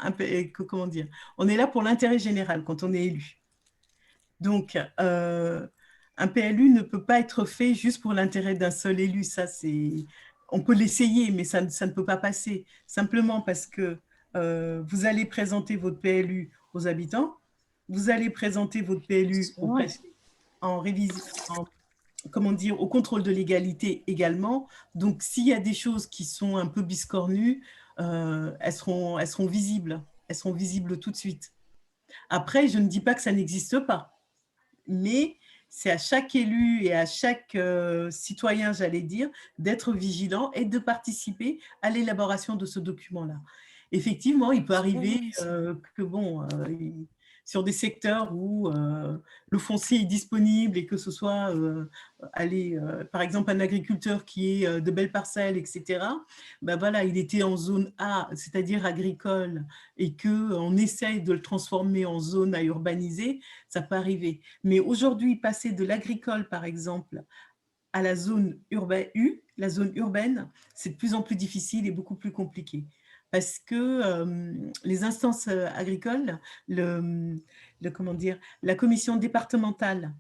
comment dire, on est là pour l'intérêt général quand on est élu. Donc, un PLU ne peut pas être fait juste pour l'intérêt d'un seul élu. Ça, on peut l'essayer, mais ça ne peut pas passer. Simplement parce que vous allez présenter votre PLU aux habitants, vous allez présenter votre PLU au préfet en révision, comment dire, au contrôle de légalité également. Donc, s'il y a des choses qui sont un peu biscornues, elles seront visibles. Elles seront visibles tout de suite. Après, je ne dis pas que ça n'existe pas, mais c'est à chaque élu et à chaque citoyen, j'allais dire, d'être vigilant et de participer à l'élaboration de ce document-là. Effectivement, il peut arriver que, bon, sur des secteurs où le foncier est disponible et que ce soit, par exemple, un agriculteur qui est de belles parcelles, etc., ben voilà, il était en zone A, c'est-à-dire agricole, et qu'on essaye de le transformer en zone à urbaniser, ça peut arriver. Mais aujourd'hui, passer de l'agricole, par exemple, à la zone urbaine U, la zone urbaine, c'est de plus en plus difficile et beaucoup plus compliqué. Parce que les instances agricoles, comment dire, la commission départementale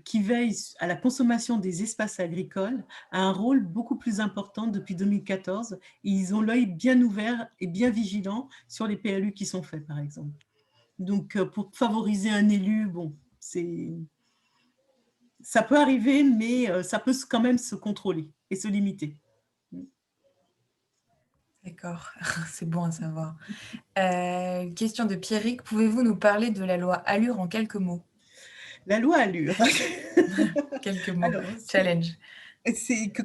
qui veille à la consommation des espaces agricoles a un rôle beaucoup plus important depuis 2014. Et ils ont l'œil bien ouvert et bien vigilant sur les PLU qui sont faits, par exemple. Donc, pour favoriser un élu, bon, ça peut arriver, mais ça peut quand même se contrôler et se limiter. D'accord, c'est bon à savoir. Question de Pierrick, pouvez-vous nous parler de la loi Allure en quelques mots? La loi Allure. Quelques mots, Alors, challenge.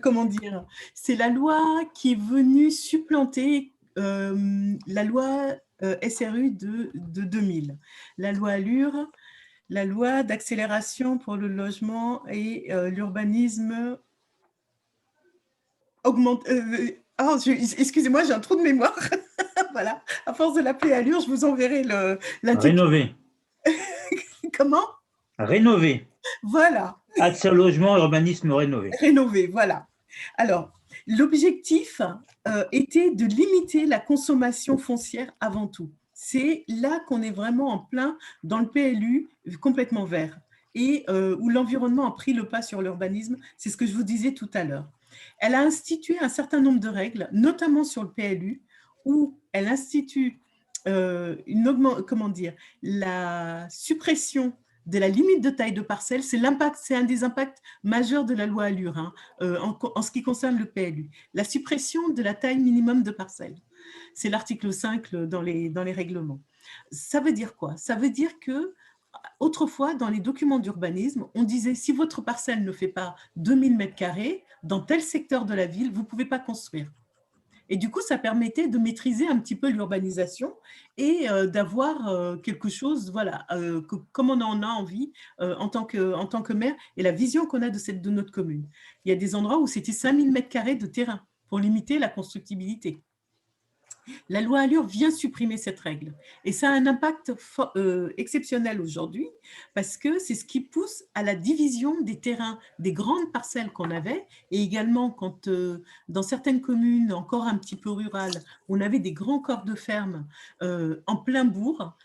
comment dire, c'est la loi qui est venue supplanter la loi SRU de 2000. La loi Allure, la loi d'accélération pour le logement et l'urbanisme augmente. Excusez-moi, j'ai un trou de mémoire. Voilà, à force de l'appeler Allure, je vous enverrai l'intitulé. Rénover. Comment? Rénover. Voilà. Accès au logement, urbanisme rénové. Rénover, voilà. Alors, l'objectif était de limiter la consommation foncière avant tout. C'est là qu'on est vraiment en plein dans le PLU complètement vert et où l'environnement a pris le pas sur l'urbanisme. C'est ce que je vous disais tout à l'heure. Elle a institué un certain nombre de règles, notamment sur le PLU, où elle institue la suppression de la limite de taille de parcelle. C'est un des impacts majeurs de la loi Allure hein, en ce qui concerne le PLU. La suppression de la taille minimum de parcelle. C'est l'article 5 dans les règlements. Ça veut dire quoi? Ça veut dire que autrefois, dans les documents d'urbanisme, on disait si votre parcelle ne fait pas 2000 m², dans tel secteur de la ville, vous ne pouvez pas construire. Et du coup, ça permettait de maîtriser un petit peu l'urbanisation et d'avoir quelque chose, voilà, comme on en a envie en tant que maire et la vision qu'on a de notre commune. Il y a des endroits où c'était 5000 m² de terrain pour limiter la constructibilité. La loi Allure vient supprimer cette règle et ça a un impact exceptionnel aujourd'hui parce que c'est ce qui pousse à la division des terrains, des grandes parcelles qu'on avait et également quand dans certaines communes encore un petit peu rurales, on avait des grands corps de ferme en plein bourg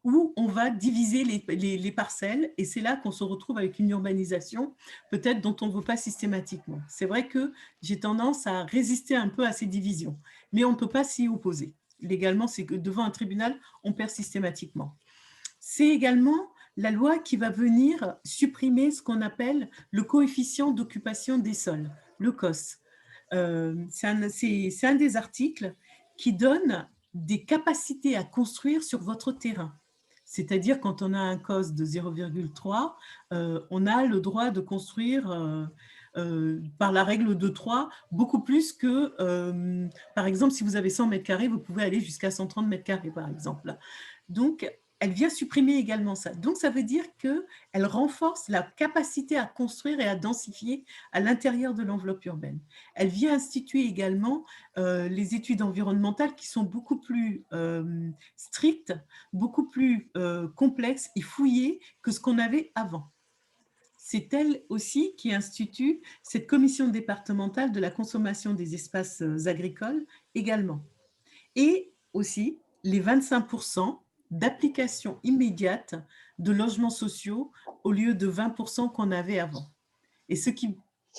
où on va diviser les parcelles et c'est là qu'on se retrouve avec une urbanisation peut-être dont on ne veut pas systématiquement. C'est vrai que j'ai tendance à résister un peu à ces divisions, mais on ne peut pas s'y opposer. Légalement, c'est que devant un tribunal, on perd systématiquement. C'est également la loi qui va venir supprimer ce qu'on appelle le coefficient d'occupation des sols, le COS. C'est un des articles qui donne des capacités à construire sur votre terrain. C'est-à-dire, quand on a un COS de 0,3, on a le droit de construire par la règle de 3 beaucoup plus que, par exemple, si vous avez 100 mètres carrés, vous pouvez aller jusqu'à 130 mètres carrés, par exemple. Donc, elle vient supprimer également ça. Donc, ça veut dire qu'elle renforce la capacité à construire et à densifier à l'intérieur de l'enveloppe urbaine. Elle vient instituer également les études environnementales qui sont beaucoup plus strictes, beaucoup plus complexes et fouillées que ce qu'on avait avant. C'est elle aussi qui institue cette commission départementale de la consommation des espaces agricoles également. Et aussi les 25% d'application immédiate de logements sociaux au lieu de 20% qu'on avait avant. Et ce qui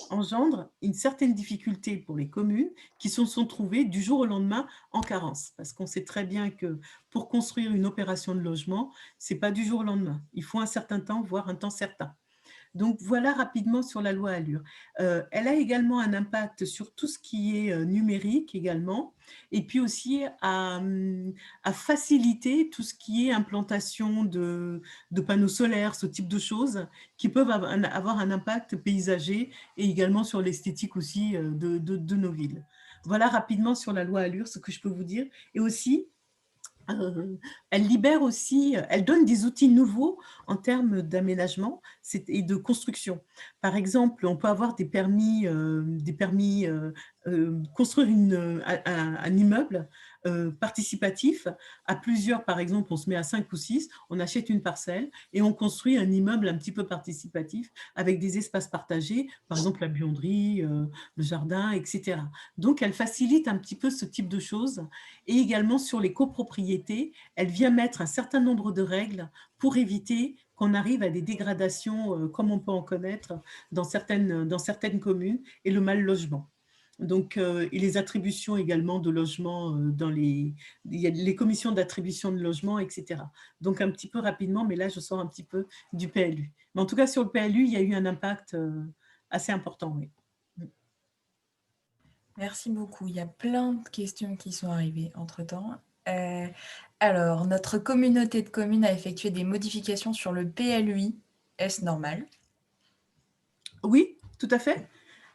engendre une certaine difficulté pour les communes qui se sont trouvées du jour au lendemain en carence. Parce qu'on sait très bien que pour construire une opération de logement, ce n'est pas du jour au lendemain. Il faut un certain temps, voire un temps certain. Donc, voilà rapidement sur la loi Allure. Elle a également un impact sur tout ce qui est numérique également, et puis aussi à faciliter tout ce qui est implantation de panneaux solaires, ce type de choses qui peuvent avoir un impact paysager et également sur l'esthétique aussi de nos villes. Voilà rapidement sur la loi Allure ce que je peux vous dire. Et aussi, elle libère aussi, elle donne des outils nouveaux en termes d'aménagement et de construction. Par exemple, on peut avoir des permis construire un immeuble participatif à plusieurs, par exemple, on se met à 5 ou 6, on achète une parcelle et on construit un immeuble un petit peu participatif avec des espaces partagés, par exemple la buanderie, le jardin, etc. Donc, elle facilite un petit peu ce type de choses. Et également sur les copropriétés, elle vient mettre un certain nombre de règles pour éviter qu'on arrive à des dégradations comme on peut en connaître dans certaines communes et le mal logement. Donc, et les attributions également de logements il y a les commissions d'attribution de logements, etc. Donc, un petit peu rapidement, mais là, je sors un petit peu du PLU. Mais en tout cas, sur le PLU, il y a eu un impact assez important, oui. Merci beaucoup. Il y a plein de questions qui sont arrivées entre-temps. Alors, notre communauté de communes a effectué des modifications sur le PLUI. Est-ce normal? Oui, tout à fait.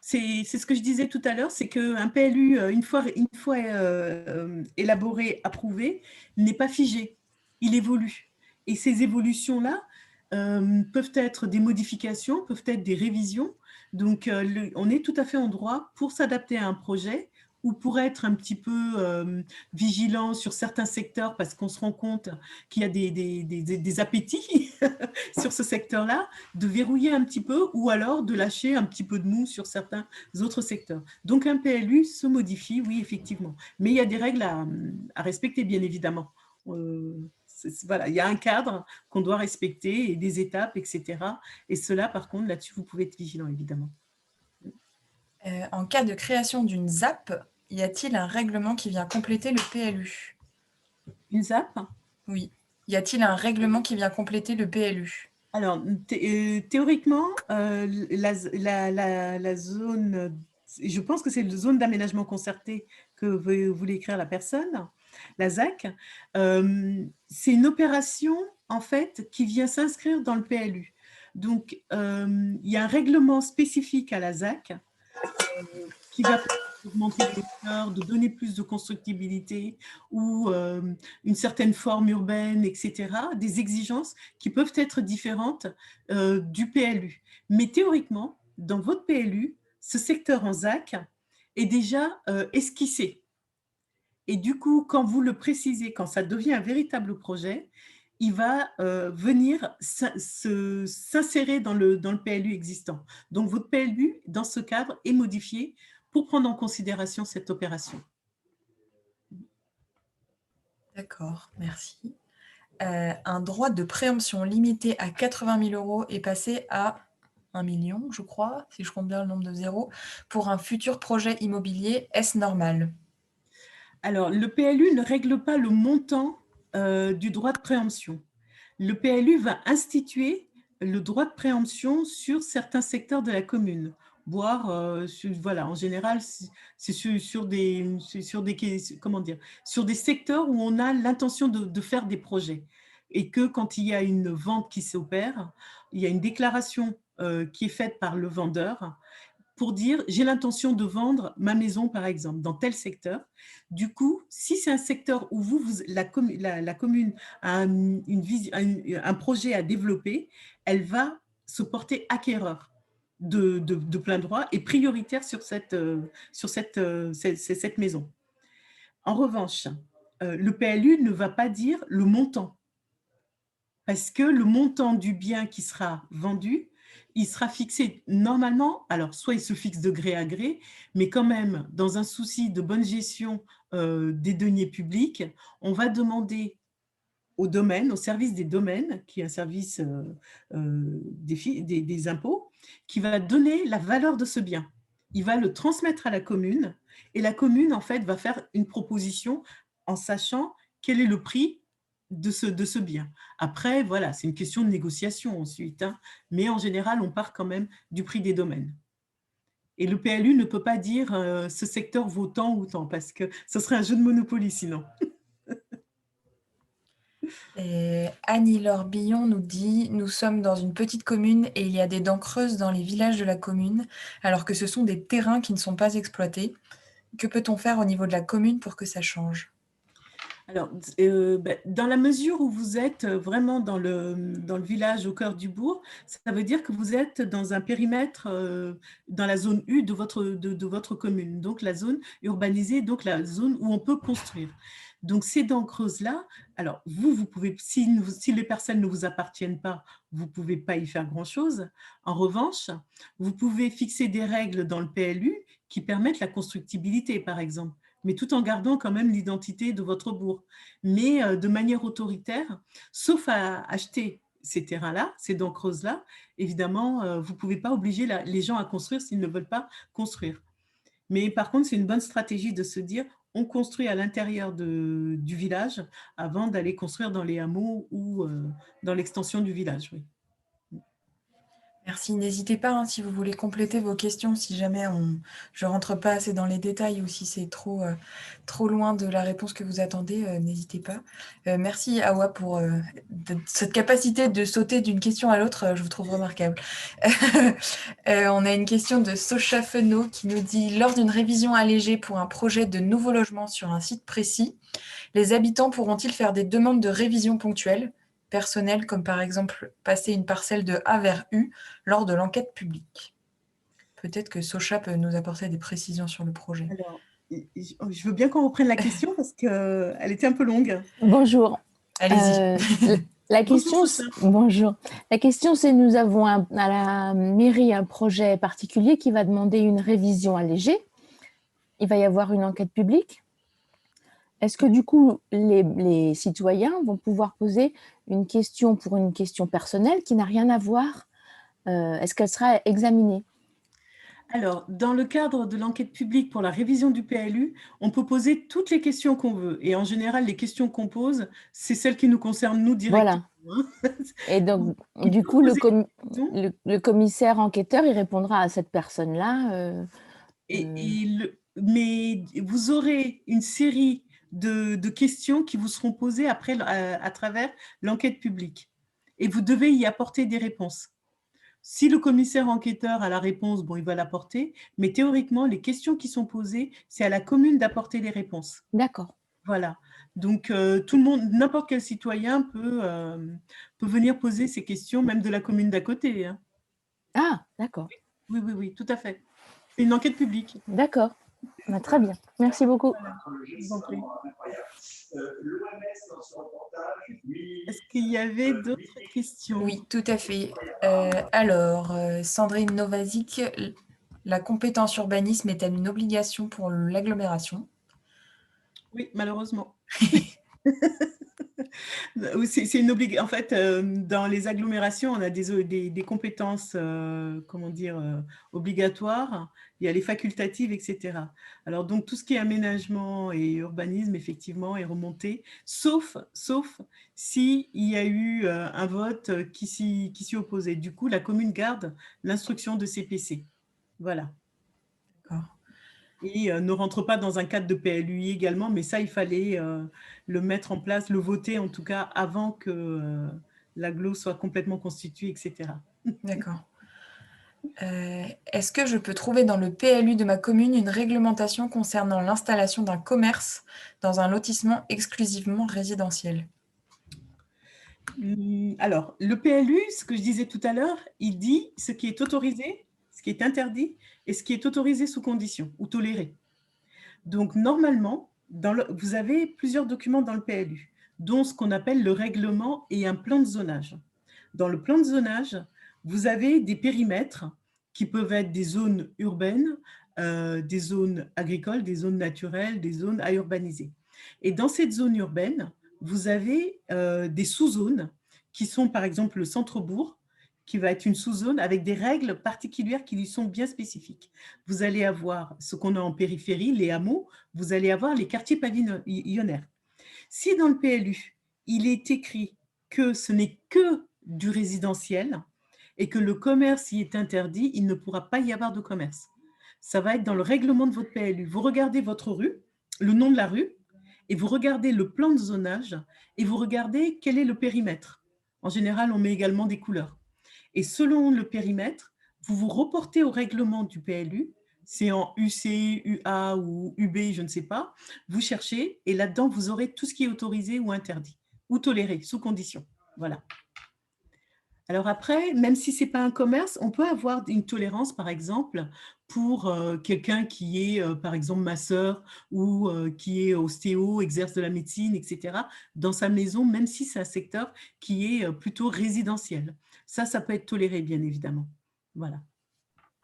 C'est ce que je disais tout à l'heure, c'est qu'un PLU, une fois élaboré, approuvé, n'est pas figé, il évolue. Et ces évolutions-là peuvent être des modifications, peuvent être des révisions. Donc, on est tout à fait en droit pour s'adapter à un projet ou pour être un petit peu vigilant sur certains secteurs parce qu'on se rend compte qu'il y a des appétits sur ce secteur-là, de verrouiller un petit peu ou alors de lâcher un petit peu de mou sur certains autres secteurs. Donc, un PLU se modifie, oui, effectivement. Mais il y a des règles à respecter, bien évidemment. Voilà, il y a un cadre qu'on doit respecter et des étapes, etc. Et cela, par contre, là-dessus, vous pouvez être vigilant, évidemment. En cas de création d'une ZAP, y a-t-il un règlement qui vient compléter le PLU? Une ZAP? Oui. Y a-t-il un règlement qui vient compléter le PLU? Alors, théoriquement, la zone, je pense que c'est la zone d'aménagement concerté que voulait écrire la personne, la ZAC. C'est une opération, en fait, qui vient s'inscrire dans le PLU. Donc, il y a un règlement spécifique à la ZAC qui va augmenter les hauteur, de donner plus de constructibilité ou une certaine forme urbaine, etc. Des exigences qui peuvent être différentes du PLU. Mais théoriquement, dans votre PLU, ce secteur en ZAC est déjà esquissé. Et du coup, quand vous le précisez, quand ça devient un véritable projet, il va venir s'insérer dans le PLU existant. Donc, votre PLU, dans ce cadre, est modifié pour prendre en considération cette opération. D'accord, merci. Un droit de préemption limité à 80 000 € est passé à 1 million, je crois, si je compte bien le nombre de zéros, pour un futur projet immobilier. Est-ce normal? Alors, le PLU ne règle pas le montant du droit de préemption. le PLU va instituer le droit de préemption sur certains secteurs de la commune. Voire, voilà, en général, c'est sur des secteurs où on a l'intention de faire des projets. Et que quand il y a une vente qui s'opère, il y a une déclaration qui est faite par le vendeur pour dire j'ai l'intention de vendre ma maison, par exemple, dans tel secteur. Du coup, si c'est un secteur où la commune a un projet à développer, elle va se porter acquéreur de plein droit et prioritaire sur cette maison. En revanche, le PLU ne va pas dire le montant, parce que le montant du bien qui sera vendu, il sera fixé normalement, alors soit il se fixe de gré à gré, mais quand même, dans un souci de bonne gestion des deniers publics, on va demander au domaine, au service des domaines, qui est un service des impôts, qui va donner la valeur de ce bien. Il va le transmettre à la commune, et la commune, en fait, va faire une proposition en sachant quel est le prix de ce bien. Après, voilà, c'est une question de négociation ensuite, hein, mais en général, on part quand même du prix des domaines. Et le PLU ne peut pas dire ce secteur vaut tant ou tant, parce que ce serait un jeu de Monopoly sinon. Et Annie-Laure Billon nous dit « Nous sommes dans une petite commune et il y a des dents creuses dans les villages de la commune, alors que ce sont des terrains qui ne sont pas exploités. Que peut-on faire au niveau de la commune pour que ça change ?» Alors, dans la mesure où vous êtes vraiment dans le village au cœur du bourg, ça veut dire que vous êtes dans un périmètre, dans la zone U de votre commune, donc la zone urbanisée, donc la zone où on peut construire. Donc, ces dents creuses-là, alors vous pouvez, si les parcelles ne vous appartiennent pas, vous ne pouvez pas y faire grand-chose. En revanche, vous pouvez fixer des règles dans le PLU qui permettent la constructibilité, par exemple, mais tout en gardant quand même l'identité de votre bourg. Mais de manière autoritaire, sauf à acheter ces terrains-là, ces dents creuses-là, évidemment, vous ne pouvez pas obliger les gens à construire s'ils ne veulent pas construire. Mais par contre, c'est une bonne stratégie de se dire on construit à l'intérieur du village avant d'aller construire dans les hameaux ou dans l'extension du village. Oui. Merci. N'hésitez pas, hein, si vous voulez compléter vos questions, si jamais je ne rentre pas assez dans les détails ou si c'est trop loin de la réponse que vous attendez, n'hésitez pas. Merci Awa pour cette capacité de sauter d'une question à l'autre, je vous trouve remarquable. On a une question de Socha Fenot qui nous dit « Lors d'une révision allégée pour un projet de nouveau logement sur un site précis, les habitants pourront-ils faire des demandes de révision ponctuelles personnelles, comme par exemple passer une parcelle de A vers U lors de l'enquête publique ?» Peut-être que Socha peut nous apporter des précisions sur le projet. Alors, je veux bien qu'on reprenne la question parce qu'elle était un peu longue. Bonjour. Allez-y. La question, bonjour. La question, c'est nous avons à la mairie un projet particulier qui va demander une révision allégée. Il va y avoir une enquête publique. Est-ce que du coup, les citoyens vont pouvoir poser une question pour une question personnelle qui n'a rien à voir? Est-ce qu'elle sera examinée? Alors, dans le cadre de l'enquête publique pour la révision du PLU, on peut poser toutes les questions qu'on veut. Et en général, les questions qu'on pose, c'est celles qui nous concernent nous directement. Voilà. Et donc, du coup, le commissaire enquêteur, il répondra à cette personne-là. Mais vous aurez une série de questions qui vous seront posées après à travers l'enquête publique. Et vous devez y apporter des réponses. Si le commissaire enquêteur a la réponse, bon, il va l'apporter, mais théoriquement, les questions qui sont posées, c'est à la commune d'apporter les réponses. D'accord. Voilà. Donc, tout le monde, n'importe quel citoyen peut venir poser ces questions, même de la commune d'à côté. Hein. Ah, d'accord. Oui, tout à fait. C'est une enquête publique. D'accord. Très bien. Merci beaucoup. Est-ce qu'il y avait d'autres questions? Oui, tout à fait. Alors, Sandrine Novazic, la compétence urbanisme est-elle une obligation pour l'agglomération? Oui, malheureusement. Oui, c'est une obligation. En fait, dans les agglomérations, on a des compétences, comment dire, obligatoires. Il y a les facultatives, etc. Alors, donc, tout ce qui est aménagement et urbanisme, effectivement, est remonté, sauf s'il y a eu un vote qui s'y opposait. Du coup, la commune garde l'instruction de CPC. Voilà. D'accord. Et ne rentre pas dans un cadre de PLUI également, mais ça, il fallait le mettre en place, le voter en tout cas, avant que l'agglo soit complètement constituée, etc. D'accord. Est-ce que je peux trouver dans le PLU de ma commune une réglementation concernant l'installation d'un commerce dans un lotissement exclusivement résidentiel? Alors, le PLU, ce que je disais tout à l'heure, il dit ce qui est autorisé, ce qui est interdit et ce qui est autorisé sous condition ou toléré. Donc, normalement, vous avez plusieurs documents dans le PLU, dont ce qu'on appelle le règlement et un plan de zonage. Dans le plan de zonage, vous avez des périmètres qui peuvent être des zones urbaines, des zones agricoles, des zones naturelles, des zones à urbaniser. Et dans cette zone urbaine, vous avez des sous-zones qui sont par exemple le centre-bourg, qui va être une sous-zone avec des règles particulières qui lui sont bien spécifiques. Vous allez avoir ce qu'on a en périphérie, les hameaux, vous allez avoir les quartiers pavillonnaires. Si dans le PLU, il est écrit que ce n'est que du résidentiel et que le commerce y est interdit, il ne pourra pas y avoir de commerce. Ça va être dans le règlement de votre PLU. Vous regardez votre rue, le nom de la rue, et vous regardez le plan de zonage et vous regardez quel est le périmètre. En général, on met également des couleurs. Et selon le périmètre, vous vous reportez au règlement du PLU, c'est en UC, UA ou UB, je ne sais pas, vous cherchez et là-dedans, vous aurez tout ce qui est autorisé ou interdit, ou toléré, sous condition. Voilà. Alors après, même si ce n'est pas un commerce, on peut avoir une tolérance, par exemple, pour quelqu'un qui est, par exemple, masseur ou qui est ostéo, exerce de la médecine, etc., dans sa maison, même si c'est un secteur qui est plutôt résidentiel. Ça peut être toléré, bien évidemment. Voilà.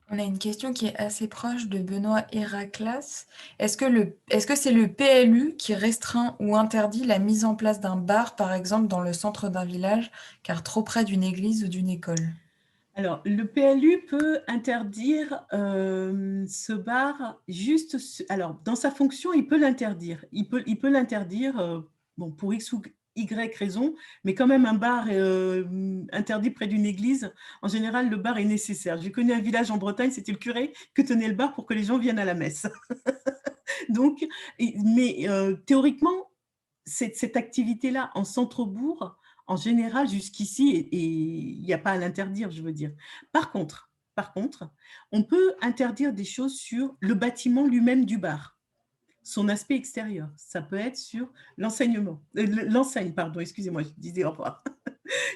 On a une question qui est assez proche de Benoît Héraclas. Est-ce que c'est le PLU qui restreint ou interdit la mise en place d'un bar, par exemple, dans le centre d'un village, car trop près d'une église ou d'une école? Alors, le PLU peut interdire ce bar juste… Alors, dans sa fonction, il peut l'interdire. Il peut l'interdire bon, pour X ou Y raison, mais quand même un bar interdit près d'une église, en général, le bar est nécessaire. J'ai connu un village en Bretagne, c'était le curé que tenait le bar pour que les gens viennent à la messe. Donc, mais théoriquement, cette activité-là en centre-bourg, en général, jusqu'ici, et il n'y a pas à l'interdire, je veux dire. Par contre, on peut interdire des choses sur le bâtiment lui-même du bar, son aspect extérieur. Ça peut être sur l'enseigne, pardon, excusez-moi, je disais au revoir.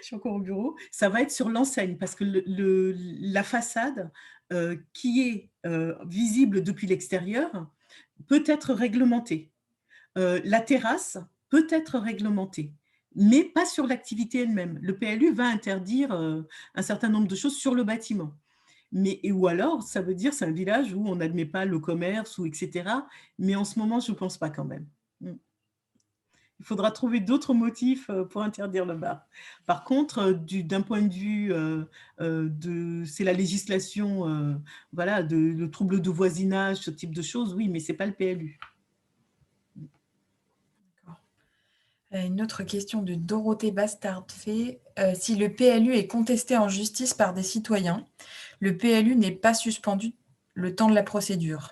Je suis encore au bureau. Ça va être sur l'enseigne parce que la façade qui est visible depuis l'extérieur peut être réglementée. La terrasse peut être réglementée, mais pas sur l'activité elle-même. Le PLU va interdire un certain nombre de choses sur le bâtiment. Ou alors, ça veut dire c'est un village où on n'admet pas le commerce, ou etc. Mais en ce moment, je ne pense pas quand même. Il faudra trouver d'autres motifs pour interdire le bar. Par contre, d'un point de vue c'est la législation, voilà, de troubles de voisinage, ce type de choses, oui, mais ce n'est pas le PLU. Une autre question de Dorothée Bastard-Fay. Si le PLU est contesté en justice par des citoyens, le PLU n'est pas suspendu le temps de la procédure.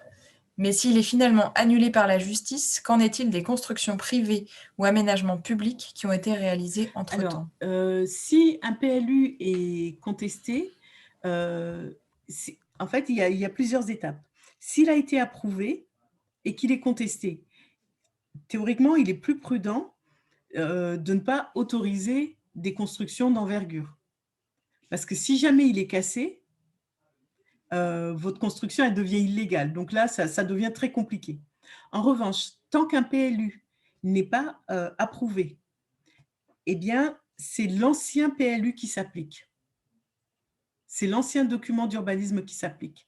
Mais s'il est finalement annulé par la justice, qu'en est-il des constructions privées ou aménagements publics qui ont été réalisés entre-temps? Si un PLU est contesté, en fait, il y a plusieurs étapes. S'il a été approuvé et qu'il est contesté, théoriquement, il est plus prudent de ne pas autoriser des constructions d'envergure. Parce que si jamais il est cassé, votre construction, elle devient illégale. Donc là, ça devient très compliqué. En revanche, tant qu'un PLU n'est pas approuvé, eh bien, c'est l'ancien PLU qui s'applique. C'est l'ancien document d'urbanisme qui s'applique.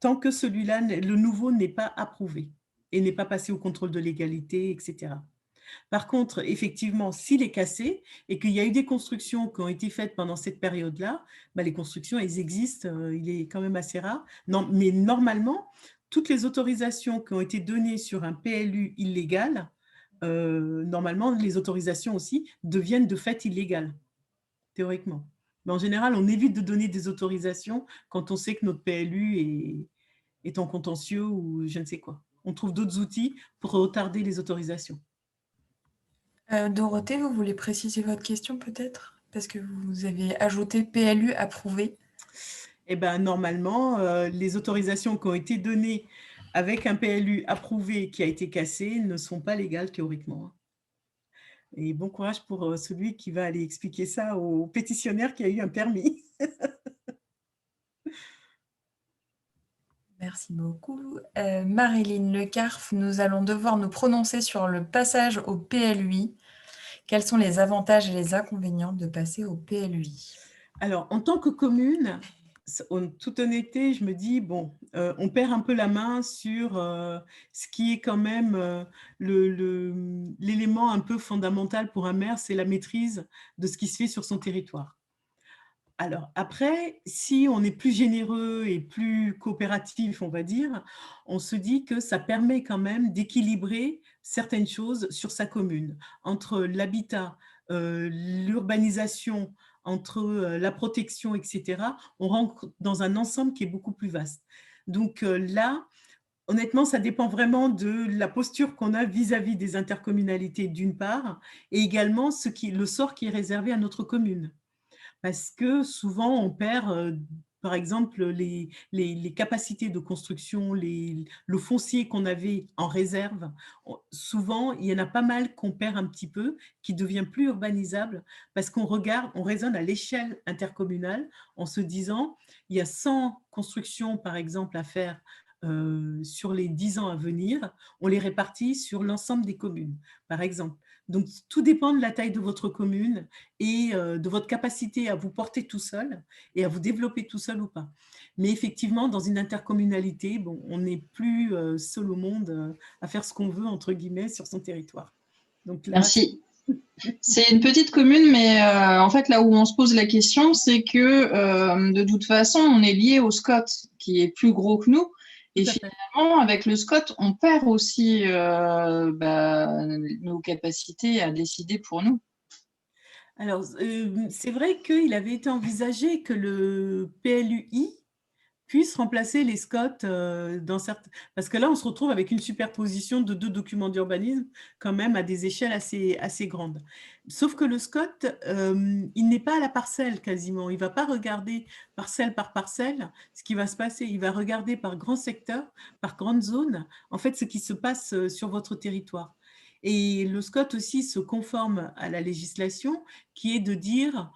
Tant que celui-là, le nouveau, n'est pas approuvé et n'est pas passé au contrôle de légalité, etc. Par contre, effectivement, s'il est cassé et qu'il y a eu des constructions qui ont été faites pendant cette période-là, bah, les constructions, elles existent, il est quand même assez rare. Non, mais normalement, toutes les autorisations qui ont été données sur un PLU illégal, normalement, les autorisations aussi deviennent de fait illégales, théoriquement. Mais en général, on évite de donner des autorisations quand on sait que notre PLU est en contentieux ou je ne sais quoi. On trouve d'autres outils pour retarder les autorisations. Dorothée, vous voulez préciser votre question peut-être? Parce que vous avez ajouté PLU approuvé. Eh ben, normalement, les autorisations qui ont été données avec un PLU approuvé qui a été cassé ne sont pas légales théoriquement. Et bon courage pour celui qui va aller expliquer ça au pétitionnaire qui a eu un permis. Merci beaucoup. Marilyn Lecarf, nous allons devoir nous prononcer sur le passage au PLUI. Quels sont les avantages et les inconvénients de passer au PLUI? Alors, en tant que commune, en toute honnêteté, je me dis, bon, on perd un peu la main sur ce qui est quand même l'élément un peu fondamental pour un maire, c'est la maîtrise de ce qui se fait sur son territoire. Alors après, si on est plus généreux et plus coopératif, on va dire, on se dit que ça permet quand même d'équilibrer certaines choses sur sa commune, entre l'habitat, l'urbanisation, entre la protection, etc. On rentre dans un ensemble qui est beaucoup plus vaste. Donc là, honnêtement, ça dépend vraiment de la posture qu'on a vis-à-vis des intercommunalités d'une part, et également le sort qui est réservé à notre commune. Parce que souvent, on perd, par exemple, les capacités de construction, le foncier qu'on avait en réserve. Souvent, il y en a pas mal qu'on perd un petit peu, qui devient plus urbanisable, parce qu'on raisonne à l'échelle intercommunale en se disant, il y a 100 constructions, par exemple, à faire sur les 10 ans à venir, on les répartit sur l'ensemble des communes, par exemple. Donc, tout dépend de la taille de votre commune et de votre capacité à vous porter tout seul et à vous développer tout seul ou pas. Mais effectivement, dans une intercommunalité, bon, on n'est plus seul au monde à faire ce qu'on veut, entre guillemets, sur son territoire. Donc, là, merci. C'est une petite commune, mais en fait, là où on se pose la question, c'est que de toute façon, on est lié au SCOT, qui est plus gros que nous. Et finalement, avec le SCOT, on perd aussi nos capacités à décider pour nous. Alors, c'est vrai qu'il avait été envisagé que le PLUI puisse remplacer les SCOT dans certains... Parce que là, on se retrouve avec une superposition de 2 documents d'urbanisme quand même à des échelles assez grandes. Sauf que le SCOT, il n'est pas à la parcelle quasiment. Il ne va pas regarder parcelle par parcelle ce qui va se passer. Il va regarder par grand secteur, par grande zone, en fait, ce qui se passe sur votre territoire. Et le SCOT aussi se conforme à la législation qui est de dire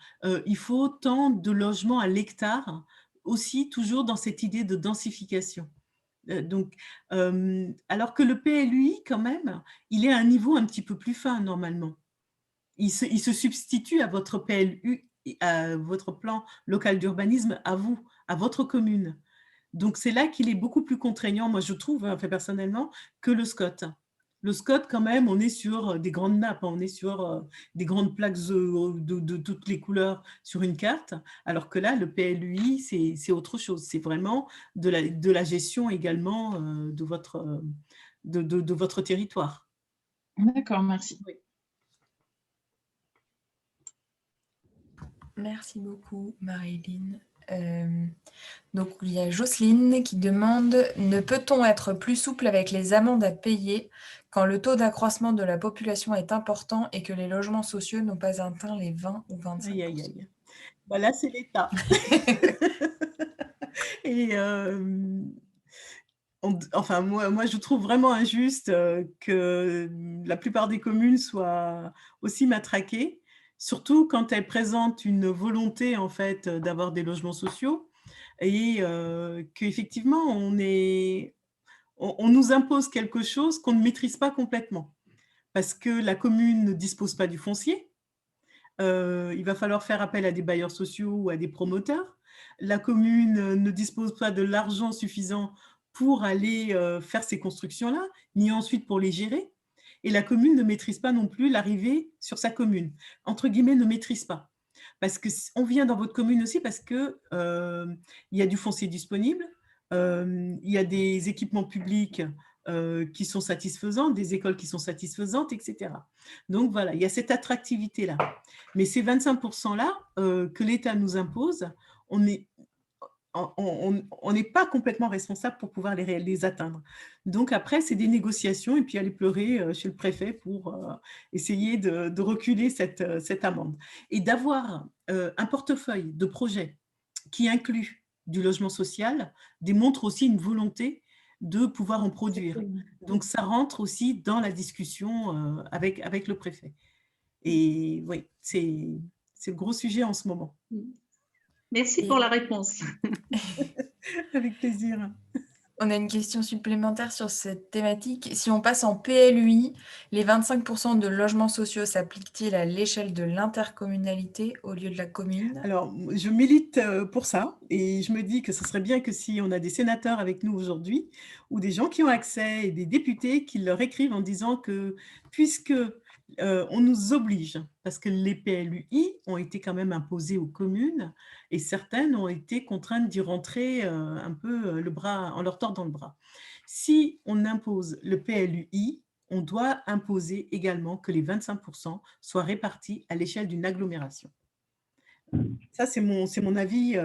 il faut tant de logements à l'hectare, aussi toujours dans cette idée de densification. Donc, alors que le PLUI, quand même, il est à un niveau un petit peu plus fin normalement. Il se substitue à votre PLU, à votre plan local d'urbanisme, à vous, à votre commune. Donc, c'est là qu'il est beaucoup plus contraignant, moi je trouve, enfin, personnellement, que le SCOT. Le SCOT, quand même, on est sur des grandes nappes, on est sur des grandes plaques de toutes les couleurs sur une carte, alors que là, le PLUI, c'est autre chose. C'est vraiment de la gestion également de votre territoire. D'accord, merci. Oui. Merci beaucoup, Marilyn. Donc, il y a Jocelyne qui demande « Ne peut-on être plus souple avec les amendes à payer quand le taux d'accroissement de la population est important et que les logements sociaux n'ont pas atteint les 20 ou 25%. » Aïe, aïe, aïe. Bah là, c'est l'État. Et enfin, moi, je trouve vraiment injuste que la plupart des communes soient aussi matraquées, surtout quand elles présentent une volonté, en fait, d'avoir des logements sociaux et qu'effectivement, on nous impose quelque chose qu'on ne maîtrise pas complètement parce que la commune ne dispose pas du foncier. Il va falloir faire appel à des bailleurs sociaux ou à des promoteurs. La commune ne dispose pas de l'argent suffisant pour aller faire ces constructions-là, ni ensuite pour les gérer. et la commune ne maîtrise pas non plus l'arrivée sur sa commune. Entre guillemets, ne maîtrise pas. Parce qu'on vient dans votre commune aussi parce qu'il y a du foncier disponible, il y a des équipements publics qui sont satisfaisants, des écoles qui sont satisfaisantes, etc. Donc voilà, il y a cette attractivité-là. Mais ces 25%-là que l'État nous impose, on n'est pas complètement responsable pour pouvoir les atteindre. Donc après, c'est des négociations et puis aller pleurer chez le préfet pour essayer de reculer cette amende. Et d'avoir un portefeuille de projets qui inclut du logement social démontre aussi une volonté de pouvoir en produire. Donc ça rentre aussi dans la discussion avec le préfet. Et oui, c'est le gros sujet en ce moment. Merci pour la réponse. Avec plaisir. On a une question supplémentaire sur cette thématique. Si on passe en PLUI, les 25% de logements sociaux s'appliquent-ils à l'échelle de l'intercommunalité au lieu de la commune? Alors, je milite pour ça et je me dis que ce serait bien que si on a des sénateurs avec nous aujourd'hui ou des gens qui ont accès et des députés qui leur écrivent en disant que puisque on nous oblige, parce que les PLUI ont été quand même imposés aux communes et certaines ont été contraintes d'y rentrer un peu le bras, en leur tordant le bras. Si on impose le PLUI, on doit imposer également que les 25% soient répartis à l'échelle d'une agglomération. Ça, c'est mon avis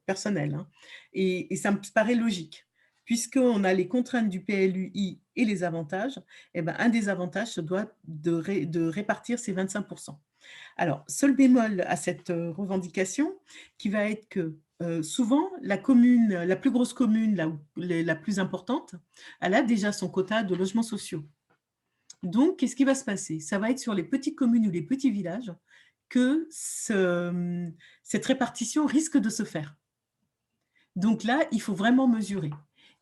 personnel. Hein. Et ça me paraît logique. Puisqu'on a les contraintes du PLUI et les avantages, eh ben, un des avantages se doit de répartir ces 25%. Alors, seul bémol à cette revendication, qui va être que souvent, la plus grosse commune, la plus importante, elle a déjà son quota de logements sociaux. Donc, qu'est-ce qui va se passer? Ça va être sur les petites communes ou les petits villages que cette répartition risque de se faire. Donc là, il faut vraiment mesurer.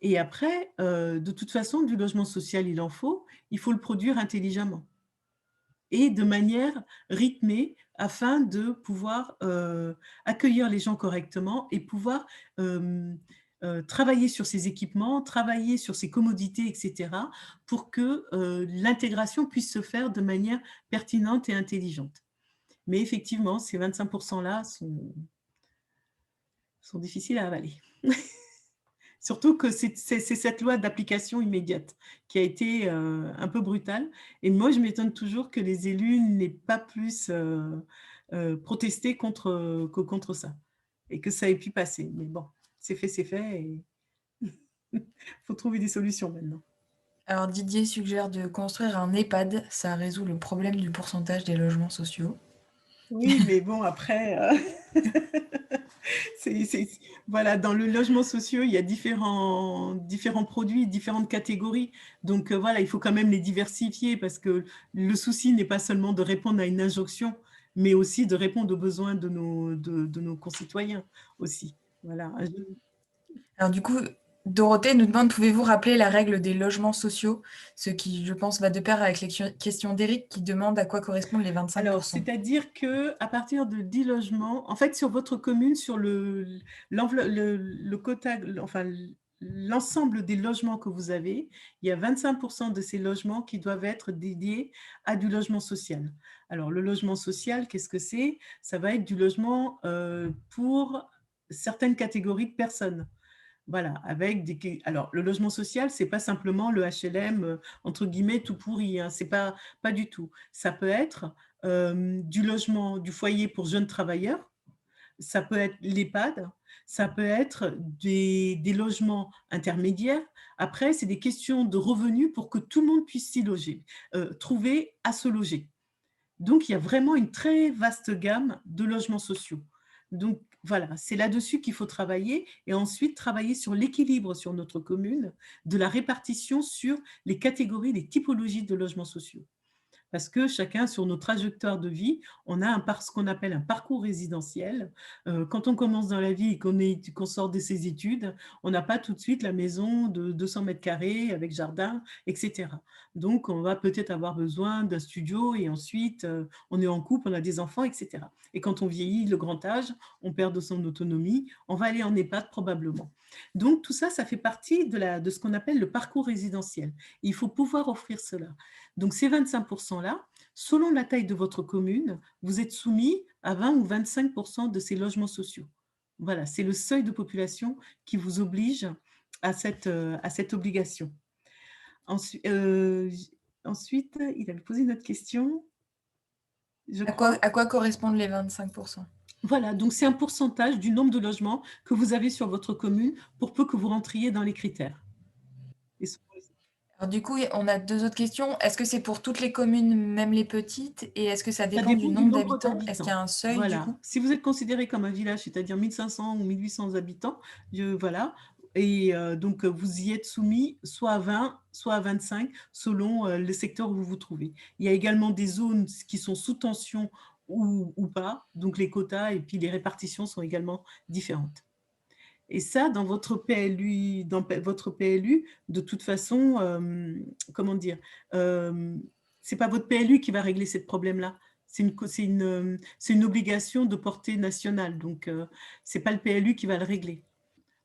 Et après, de toute façon, du logement social, il en faut. Il faut le produire intelligemment et de manière rythmée afin de pouvoir accueillir les gens correctement et pouvoir travailler sur ces équipements, travailler sur ces commodités, etc., pour que l'intégration puisse se faire de manière pertinente et intelligente. Mais effectivement, ces 25%-là sont difficiles à avaler. Surtout que c'est cette loi d'application immédiate qui a été un peu brutale. Et moi, je m'étonne toujours que les élus n'aient pas plus protesté contre ça et que ça ait pu passer. Mais bon, c'est fait et il faut trouver des solutions maintenant. Alors Didier suggère de construire un EHPAD, ça résout le problème du pourcentage des logements sociaux. Oui, mais bon, après, voilà, dans le logement social, il y a différents produits, différentes catégories. Donc voilà, il faut quand même les diversifier parce que le souci n'est pas seulement de répondre à une injonction, mais aussi de répondre aux besoins de nos concitoyens aussi. Voilà. Alors du coup, Dorothée nous demande, pouvez-vous rappeler la règle des logements sociaux? Ce qui, je pense, va de pair avec les questions d'Éric qui demande à quoi correspondent les 25%. Alors, c'est-à-dire qu'à partir de 10 logements, en fait, sur votre commune, sur le quota, enfin, l'ensemble des logements que vous avez, il y a 25% de ces logements qui doivent être dédiés à du logement social. Alors, le logement social, qu'est-ce que c'est? Ça va être du logement pour certaines catégories de personnes. Voilà, alors le logement social, c'est pas simplement le HLM entre guillemets tout pourri, hein, c'est pas du tout. Ça peut être du logement, du foyer pour jeunes travailleurs, ça peut être l'EHPAD, ça peut être des logements intermédiaires. Après, c'est des questions de revenus pour que tout le monde puisse s'y loger, trouver à se loger. Donc, il y a vraiment une très vaste gamme de logements sociaux. Donc, voilà, c'est là-dessus qu'il faut travailler et ensuite travailler sur l'équilibre sur notre commune de la répartition sur les catégories, les typologies de logements sociaux. parce que chacun, sur nos trajectoires de vie, on a ce qu'on appelle un parcours résidentiel. Quand on commence dans la vie et qu'on sort de ses études, on n'a pas tout de suite la maison de 200 mètres carrés avec jardin, etc. Donc, on va peut-être avoir besoin d'un studio et ensuite, on est en couple, on a des enfants, etc. Et quand on vieillit, le grand âge, on perd de son autonomie, on va aller en EHPAD probablement. Donc, tout ça, ça fait partie de ce qu'on appelle le parcours résidentiel. Et il faut pouvoir offrir cela. Donc, ces 25%-là, selon la taille de votre commune, vous êtes soumis à 20 ou 25% de ces logements sociaux. Voilà, c'est le seuil de population qui vous oblige à cette obligation. Ensuite, il avait posé une autre question. À quoi correspondent les 25%? Voilà, donc c'est un pourcentage du nombre de logements que vous avez sur votre commune pour peu que vous rentriez dans les critères. Alors, du coup, on a 2 autres questions. Est-ce que c'est pour toutes les communes, même les petites? Et est-ce que ça dépend du nombre d'habitants? Est-ce qu'il y a un seuil, voilà. du coup? Si vous êtes considéré comme un village, c'est-à-dire 1500 ou 1800 habitants, voilà, et donc vous y êtes soumis soit à 20, soit à 25, selon le secteur où vous vous trouvez. Il y a également des zones qui sont sous tension ou pas, donc les quotas et puis les répartitions sont également différentes. Et ça, dans votre PLU, de toute façon, comment dire, c'est pas votre PLU qui va régler ce problème-là. C'est une obligation de portée nationale, donc c'est pas le PLU qui va le régler.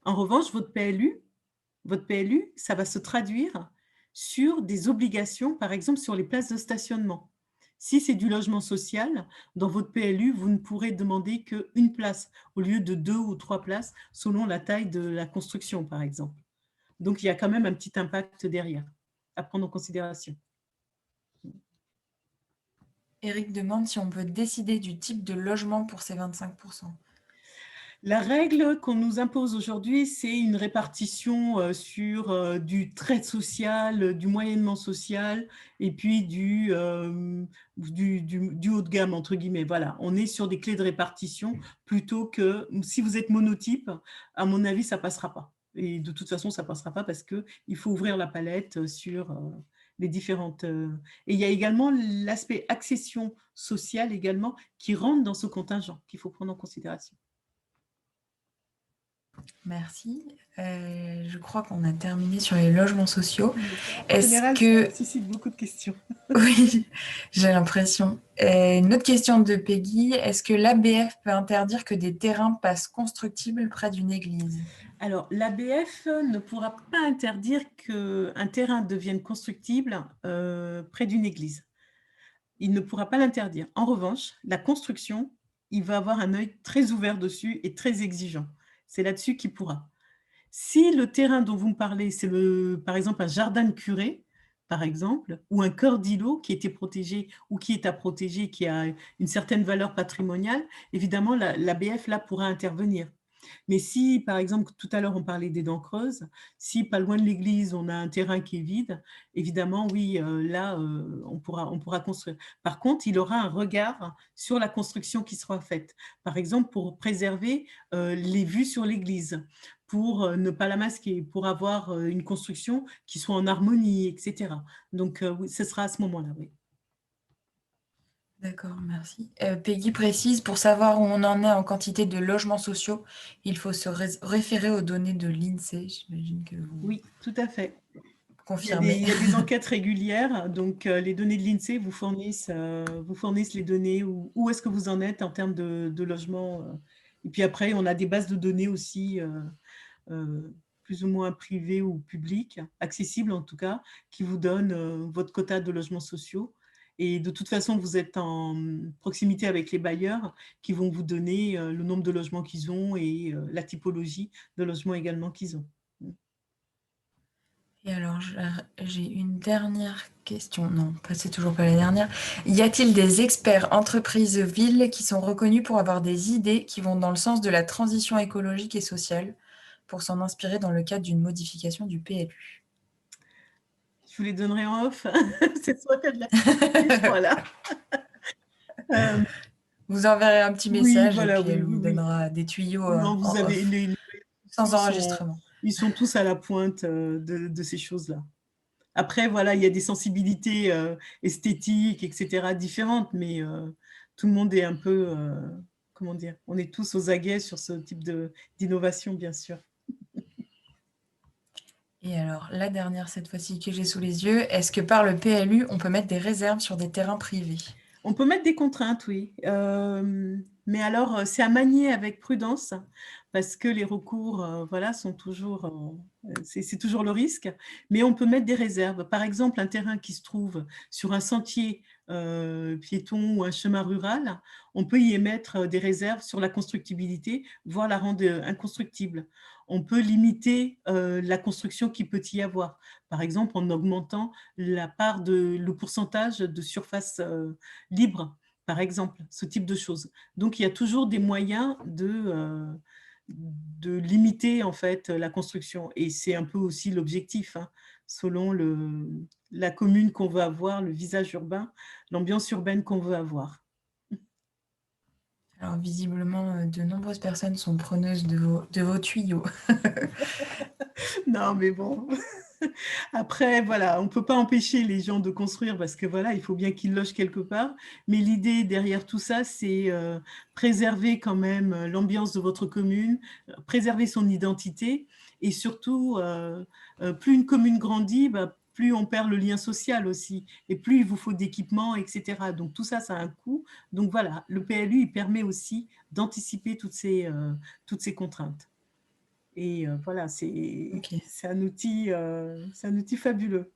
En revanche, votre PLU, ça va se traduire sur des obligations, par exemple sur les places de stationnement. Si c'est du logement social, dans votre PLU, vous ne pourrez demander qu'une place au lieu de 2 ou 3 places selon la taille de la construction, par exemple. Donc, il y a quand même un petit impact derrière à prendre en considération. Eric demande si on peut décider du type de logement pour ces 25%. La règle qu'on nous impose aujourd'hui, c'est une répartition sur du très social, du moyennement social et puis du haut de gamme, entre guillemets. Voilà, on est sur des clés de répartition plutôt que, si vous êtes monotype, à mon avis, ça ne passera pas. Et de toute façon, ça ne passera pas parce qu'il faut ouvrir la palette sur les différentes… Et il y a également l'aspect accession sociale également qui rentre dans ce contingent qu'il faut prendre en considération. Merci. Je crois qu'on a terminé sur les logements sociaux. En général, ça suscite beaucoup de questions. Oui, j'ai l'impression. Une autre question de Peggy. Est-ce que l'ABF peut interdire que des terrains passent constructibles près d'une église? Alors, l'ABF ne pourra pas interdire qu'un terrain devienne constructible près d'une église. Il ne pourra pas l'interdire. En revanche, la construction, il va avoir un œil très ouvert dessus et très exigeant. C'est là-dessus qu'il pourra. Si le terrain dont vous me parlez, c'est par exemple un jardin de curé, par exemple, ou un cœur d'îlot qui était protégé ou qui est à protéger, qui a une certaine valeur patrimoniale, évidemment, l'ABF là pourra intervenir. Mais si, par exemple, tout à l'heure, on parlait des dents creuses, si pas loin de l'église, on a un terrain qui est vide, évidemment, oui, là, on pourra construire. Par contre, il aura un regard sur la construction qui sera faite. Par exemple, pour préserver les vues sur l'église, pour ne pas la masquer, pour avoir une construction qui soit en harmonie, etc. Donc, oui, ce sera à ce moment-là, oui. D'accord, merci. Peggy précise, pour savoir où on en est en quantité de logements sociaux, il faut se référer aux données de l'INSEE. J'imagine que vous… Oui, tout à fait. Confirmez. Il y a des enquêtes régulières, donc les données de l'INSEE vous fournissent les données, où est-ce que vous en êtes en termes de logement. Et puis après, on a des bases de données aussi, plus ou moins privées ou publiques, accessibles en tout cas, qui vous donnent votre quota de logements sociaux. Et de toute façon, vous êtes en proximité avec les bailleurs qui vont vous donner le nombre de logements qu'ils ont et la typologie de logements également qu'ils ont. Et alors, j'ai une dernière question. Non, c'est toujours pas la dernière. Y a-t-il des experts entreprises villes qui sont reconnus pour avoir des idées qui vont dans le sens de la transition écologique et sociale pour s'en inspirer dans le cadre d'une modification du PLU? Je vous les donnerai en off. C'est soit qu'il y a de la… Voilà. Vous enverrez un petit message, voilà, et puis elle vous donnera des tuyaux non, vous avez sans enregistrement. Ils sont tous à la pointe de ces choses-là. Après, voilà, il y a des sensibilités esthétiques, etc., différentes, mais tout le monde est un peu, comment dire, on est tous aux aguets sur ce type d'innovation, bien sûr. Et alors, la dernière, cette fois-ci, que j'ai sous les yeux, est-ce que par le PLU, on peut mettre des réserves sur des terrains privés? On peut mettre des contraintes, oui. Mais alors, c'est à manier avec prudence parce que les recours, voilà, sont toujours, c'est toujours le risque. Mais on peut mettre des réserves. Par exemple, un terrain qui se trouve sur un sentier piéton ou un chemin rural, on peut y émettre des réserves sur la constructibilité, voire la rendre inconstructible. On peut limiter la construction qu'il peut y avoir. Par exemple, en augmentant le pourcentage de surface libre, par exemple, ce type de choses. Donc, il y a toujours des moyens de limiter en fait la construction. Et c'est un peu aussi l'objectif, hein, selon la commune qu'on veut avoir, le visage urbain, l'ambiance urbaine qu'on veut avoir. Alors, visiblement, de nombreuses personnes sont preneuses de vos tuyaux. Non, mais bon. Après, voilà, on ne peut pas empêcher les gens de construire parce que voilà, il faut bien qu'ils logent quelque part. Mais l'idée derrière tout ça, c'est préserver quand même l'ambiance de votre commune, préserver son identité et surtout, plus une commune grandit, bah, plus on perd le lien social aussi et plus il vous faut d'équipements, etc. Donc tout ça, ça a un coût. Donc voilà, le PLU, il permet aussi d'anticiper toutes ces contraintes. Et voilà, c'est un outil fabuleux.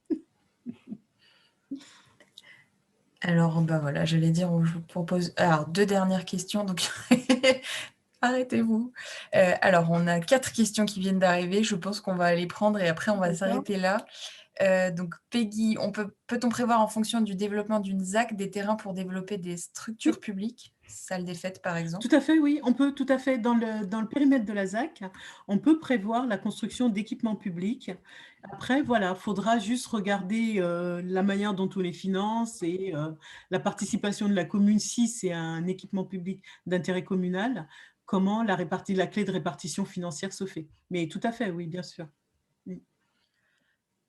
Alors, bah voilà, j'allais dire, je vous propose... Alors, 2 dernières questions, donc arrêtez-vous. Alors, on a 4 questions qui viennent d'arriver. Je pense qu'on va les prendre et après, on va s'arrêter là. Donc, Peggy, peut-on prévoir en fonction du développement d'une ZAC des terrains pour développer des structures publiques, salles des fêtes par exemple? Tout à fait, oui. On peut tout à fait, dans le périmètre de la ZAC, on peut prévoir la construction d'équipements publics. Après, voilà, il faudra juste regarder la manière dont on les finance et la participation de la commune, si c'est un équipement public d'intérêt communal, comment la clé de répartition financière se fait. Mais tout à fait, oui, bien sûr.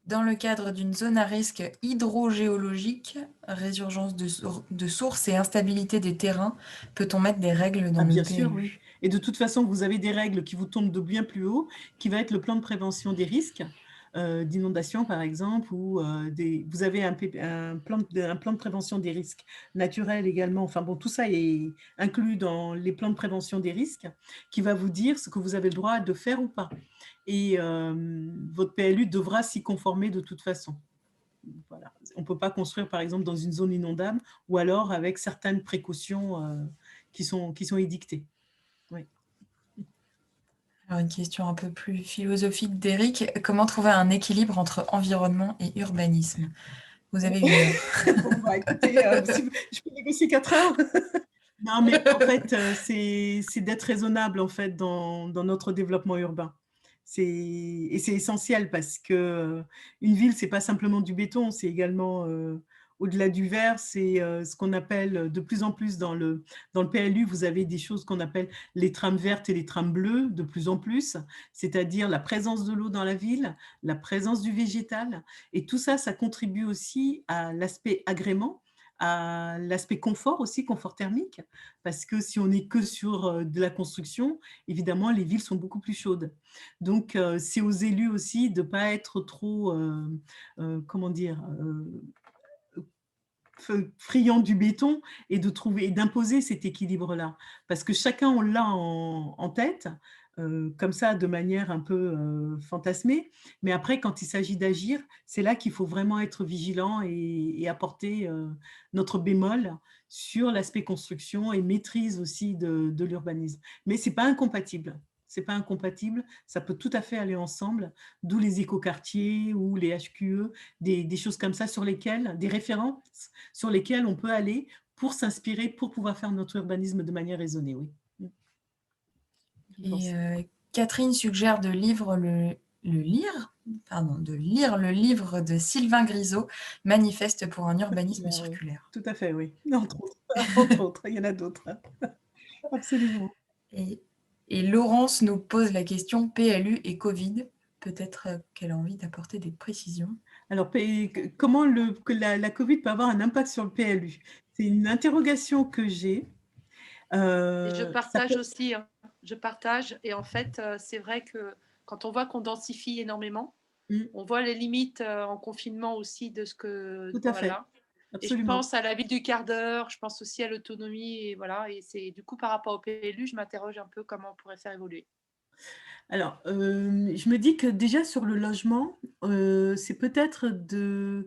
Dans le cadre d'une zone à risque hydrogéologique, résurgence de sources et instabilité des terrains, peut-on mettre des règles dans le Bien PLU? sûr, oui. Et de toute façon, vous avez des règles qui vous tombent de bien plus haut, qui va être le plan de prévention des risques d'inondation, par exemple, ou vous avez un plan de prévention des risques naturels également. Enfin bon, tout ça est inclus dans les plans de prévention des risques, qui va vous dire ce que vous avez le droit de faire ou pas. Et votre PLU devra s'y conformer de toute façon. Voilà. On ne peut pas construire, par exemple, dans une zone inondable ou alors avec certaines précautions qui sont édictées. Oui. Alors, une question un peu plus philosophique d'Éric. Comment trouver un équilibre entre environnement et urbanisme? Vous avez 1 heure. Bon, bah, écoutez, je peux négocier 4 heures. Non, mais en fait, c'est d'être raisonnable en fait, dans notre développement urbain. Et c'est essentiel parce qu'une ville, ce n'est pas simplement du béton, c'est également, au-delà du verre, c'est ce qu'on appelle de plus en plus dans le PLU, vous avez des choses qu'on appelle les trames vertes et les trames bleues, de plus en plus, c'est-à-dire la présence de l'eau dans la ville, la présence du végétal. Et tout ça, ça contribue aussi à l'aspect agrément, à l'aspect confort aussi, confort thermique, parce que si on n'est que sur de la construction, évidemment, les villes sont beaucoup plus chaudes. Donc, c'est aux élus aussi de ne pas être trop, comment dire, friand du béton et d'imposer cet équilibre-là. Parce que chacun, on l'a en tête, comme ça, de manière un peu fantasmée. Mais après, quand il s'agit d'agir, c'est là qu'il faut vraiment être vigilant et apporter notre bémol sur l'aspect construction et maîtrise aussi de l'urbanisme. Mais ce n'est pas incompatible. C'est pas incompatible, ça peut tout à fait aller ensemble, d'où les écoquartiers ou les HQE, des choses comme ça des références sur lesquelles on peut aller pour s'inspirer, pour pouvoir faire notre urbanisme de manière raisonnée, oui. Et Catherine suggère de lire le livre de Sylvain Grisot, Manifeste pour un urbanisme circulaire. Oui, tout à fait, oui. Entre autres, il y en a d'autres. Absolument. Et Laurence nous pose la question, PLU et Covid, peut-être qu'elle a envie d'apporter des précisions. Alors, comment la Covid peut avoir un impact sur le PLU? C'est une interrogation que j'ai. Et je Ça partage peut- aussi, hein. Je partage. Et en fait, c'est vrai que quand on voit qu'on densifie énormément, Mm, on voit les limites en confinement aussi de ce que. tout à fait, Voilà. Et je absolument. pense à la vie du quart d'heure, je pense aussi à l'autonomie. Et voilà. Et c'est du coup, par rapport au PLU, je m'interroge un peu comment on pourrait faire évoluer. Alors, je me dis que déjà sur le logement, c'est peut-être de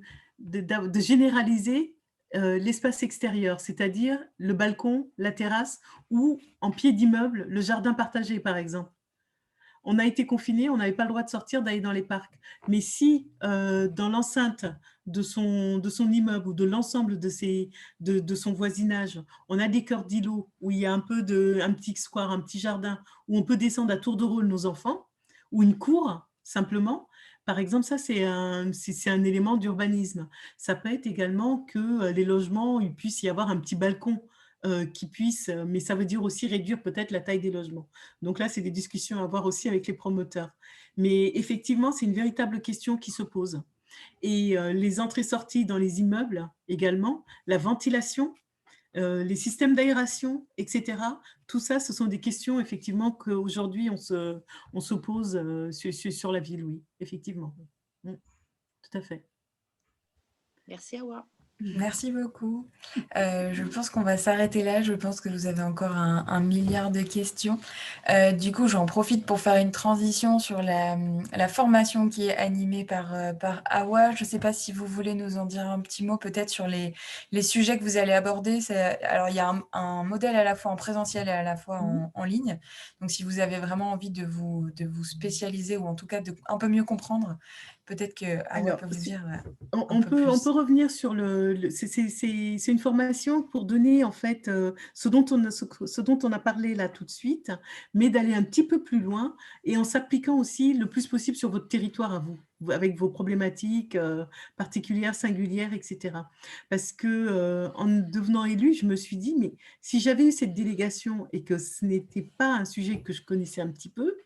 généraliser l'espace extérieur, c'est-à-dire le balcon, la terrasse ou en pied d'immeuble, le jardin partagé, par exemple. On a été confinés, on n'avait pas le droit de sortir, d'aller dans les parcs. Mais si dans l'enceinte de son immeuble ou de l'ensemble de son voisinage, on a des cœurs d'îlots où il y a un petit square, un petit jardin, où on peut descendre à tour de rôle nos enfants, ou une cour, simplement, par exemple, ça, c'est un élément d'urbanisme. Ça peut être également que les logements, il puisse y avoir un petit balcon qui puisse, mais ça veut dire aussi réduire peut-être la taille des logements. Donc là, c'est des discussions à avoir aussi avec les promoteurs. Mais effectivement, c'est une véritable question qui se pose. Et les entrées-sorties dans les immeubles également, la ventilation, les systèmes d'aération, etc. Tout ça, ce sont des questions effectivement qu'aujourd'hui on se pose sur la ville, oui, effectivement. Tout à fait. Merci, Awa. Merci beaucoup. Je pense qu'on va s'arrêter là. Je pense que vous avez encore un milliard de questions. Du coup, j'en profite pour faire une transition sur la formation qui est animée par Awa. Je ne sais pas si vous voulez nous en dire un petit mot peut-être sur les sujets que vous allez aborder. Alors, il y a un modèle à la fois en présentiel et à la fois en ligne. Donc, si vous avez vraiment envie de vous spécialiser ou en tout cas de un peu mieux comprendre, peut-être que Awa peut vous dire on peut revenir sur c'est une formation pour donner en fait ce dont on a parlé là tout de suite, mais d'aller un petit peu plus loin et en s'appliquant aussi le plus possible sur votre territoire à vous, avec vos problématiques particulières, singulières, etc. Parce que en devenant élue, je me suis dit, mais si j'avais eu cette délégation et que ce n'était pas un sujet que je connaissais un petit peu,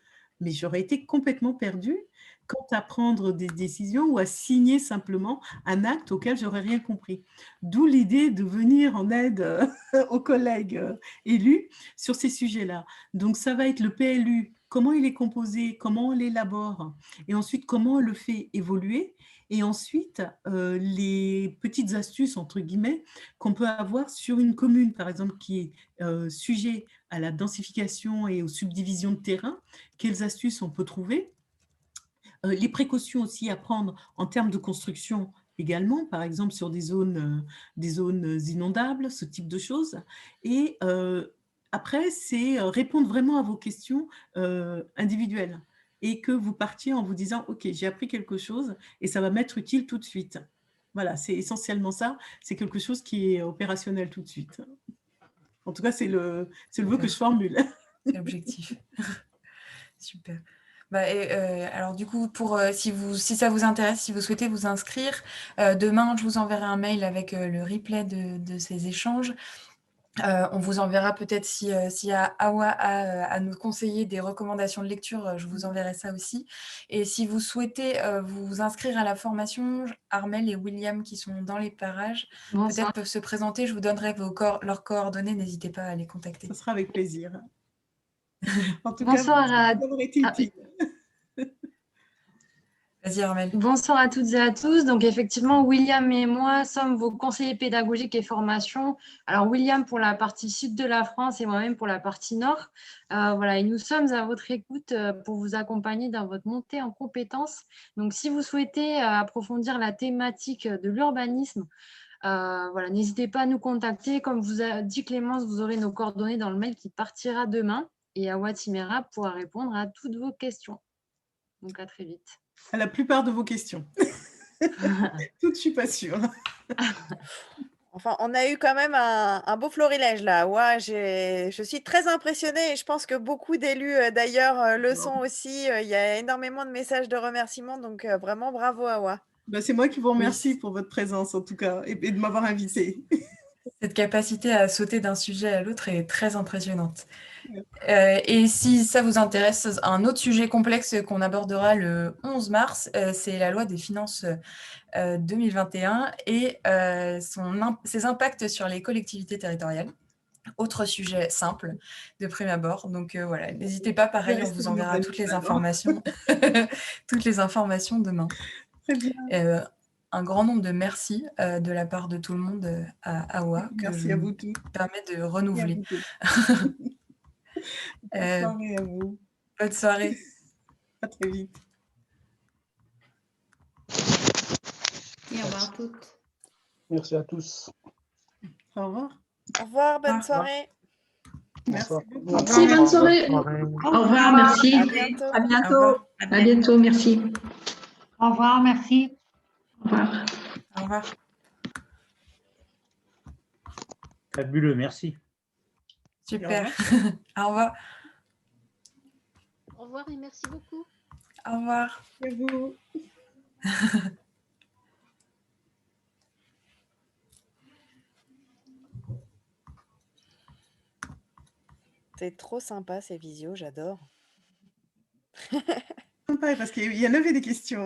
mais j'aurais été complètement perdue quant à prendre des décisions ou à signer simplement un acte auquel j'aurais rien compris. D'où l'idée de venir en aide aux collègues élus sur ces sujets-là. Donc, ça va être le PLU, comment il est composé, comment on l'élabore, et ensuite comment on le fait évoluer, et ensuite les petites astuces, entre guillemets, qu'on peut avoir sur une commune, par exemple, qui est sujet à la densification et aux subdivisions de terrain, quelles astuces on peut trouver. Les précautions aussi à prendre en termes de construction également, par exemple sur des zones inondables, ce type de choses. Et après, c'est répondre vraiment à vos questions individuelles et que vous partiez en vous disant « Ok, j'ai appris quelque chose et ça va m'être utile tout de suite ». Voilà, c'est essentiellement ça. C'est quelque chose qui est opérationnel tout de suite. En tout cas, c'est le vœu que je formule. C'est l'objectif. Super. Alors du coup, si ça vous intéresse, si vous souhaitez vous inscrire, demain, je vous enverrai un mail avec le replay de ces échanges. On vous enverra peut-être s'il y a Awa à nous conseiller des recommandations de lecture, je vous enverrai ça aussi. Et si vous souhaitez vous inscrire à la formation, Armel et William qui sont dans les parages, peut-être peuvent se présenter. Je vous donnerai leurs coordonnées, n'hésitez pas à les contacter. Ce sera avec plaisir. En tout Bonsoir cas, d'avoir été utile. Vas-y, Armel. Bonsoir à toutes et à tous. Donc, effectivement, William et moi sommes vos conseillers pédagogiques et formation. Alors, William pour la partie sud de la France et moi-même pour la partie nord. Voilà, et nous sommes à votre écoute pour vous accompagner dans votre montée en compétences. Donc, si vous souhaitez approfondir la thématique de l'urbanisme, voilà, n'hésitez pas à nous contacter. Comme vous a dit Clémence, vous aurez nos coordonnées dans le mail qui partira demain. Et Awa Timera pourra répondre à toutes vos questions. Donc, à très vite. À la plupart de vos questions. Toutes, je suis pas sûre. Enfin, on a eu quand même un beau florilège là. Ouais, je suis très impressionnée et je pense que beaucoup d'élus d'ailleurs le sont aussi. Il y a énormément de messages de remerciements, donc vraiment bravo Awa. C'est moi qui vous remercie pour votre présence en tout cas et de m'avoir invitée. Cette capacité à sauter d'un sujet à l'autre est très impressionnante. Et si ça vous intéresse, un autre sujet complexe qu'on abordera le 11 mars, c'est la loi des finances 2021 et ses impacts sur les collectivités territoriales. Autre sujet simple de prime abord. Donc voilà, n'hésitez pas, pareil, on vous enverra toutes les informations, toutes les informations demain. Très bien. Un grand nombre de merci de la part de tout le monde à AWA, que Merci je à me vous tous. permets de renouveler. Bonne soirée à vous. Bonne soirée. À très vite. Et au revoir à toutes. Merci à tous. Au revoir. Au revoir, bonne Au revoir. soirée. Merci beaucoup. Merci, bonne soirée. Au revoir, merci. À bientôt. À bientôt. À bientôt, merci. Au revoir, merci. Au revoir. Au revoir. Fabuleux, merci. Super. Au revoir. Au revoir et merci beaucoup. Au revoir. À vous. C'est trop sympa ces visios, j'adore. Sympa, parce qu'il y en avait des questions.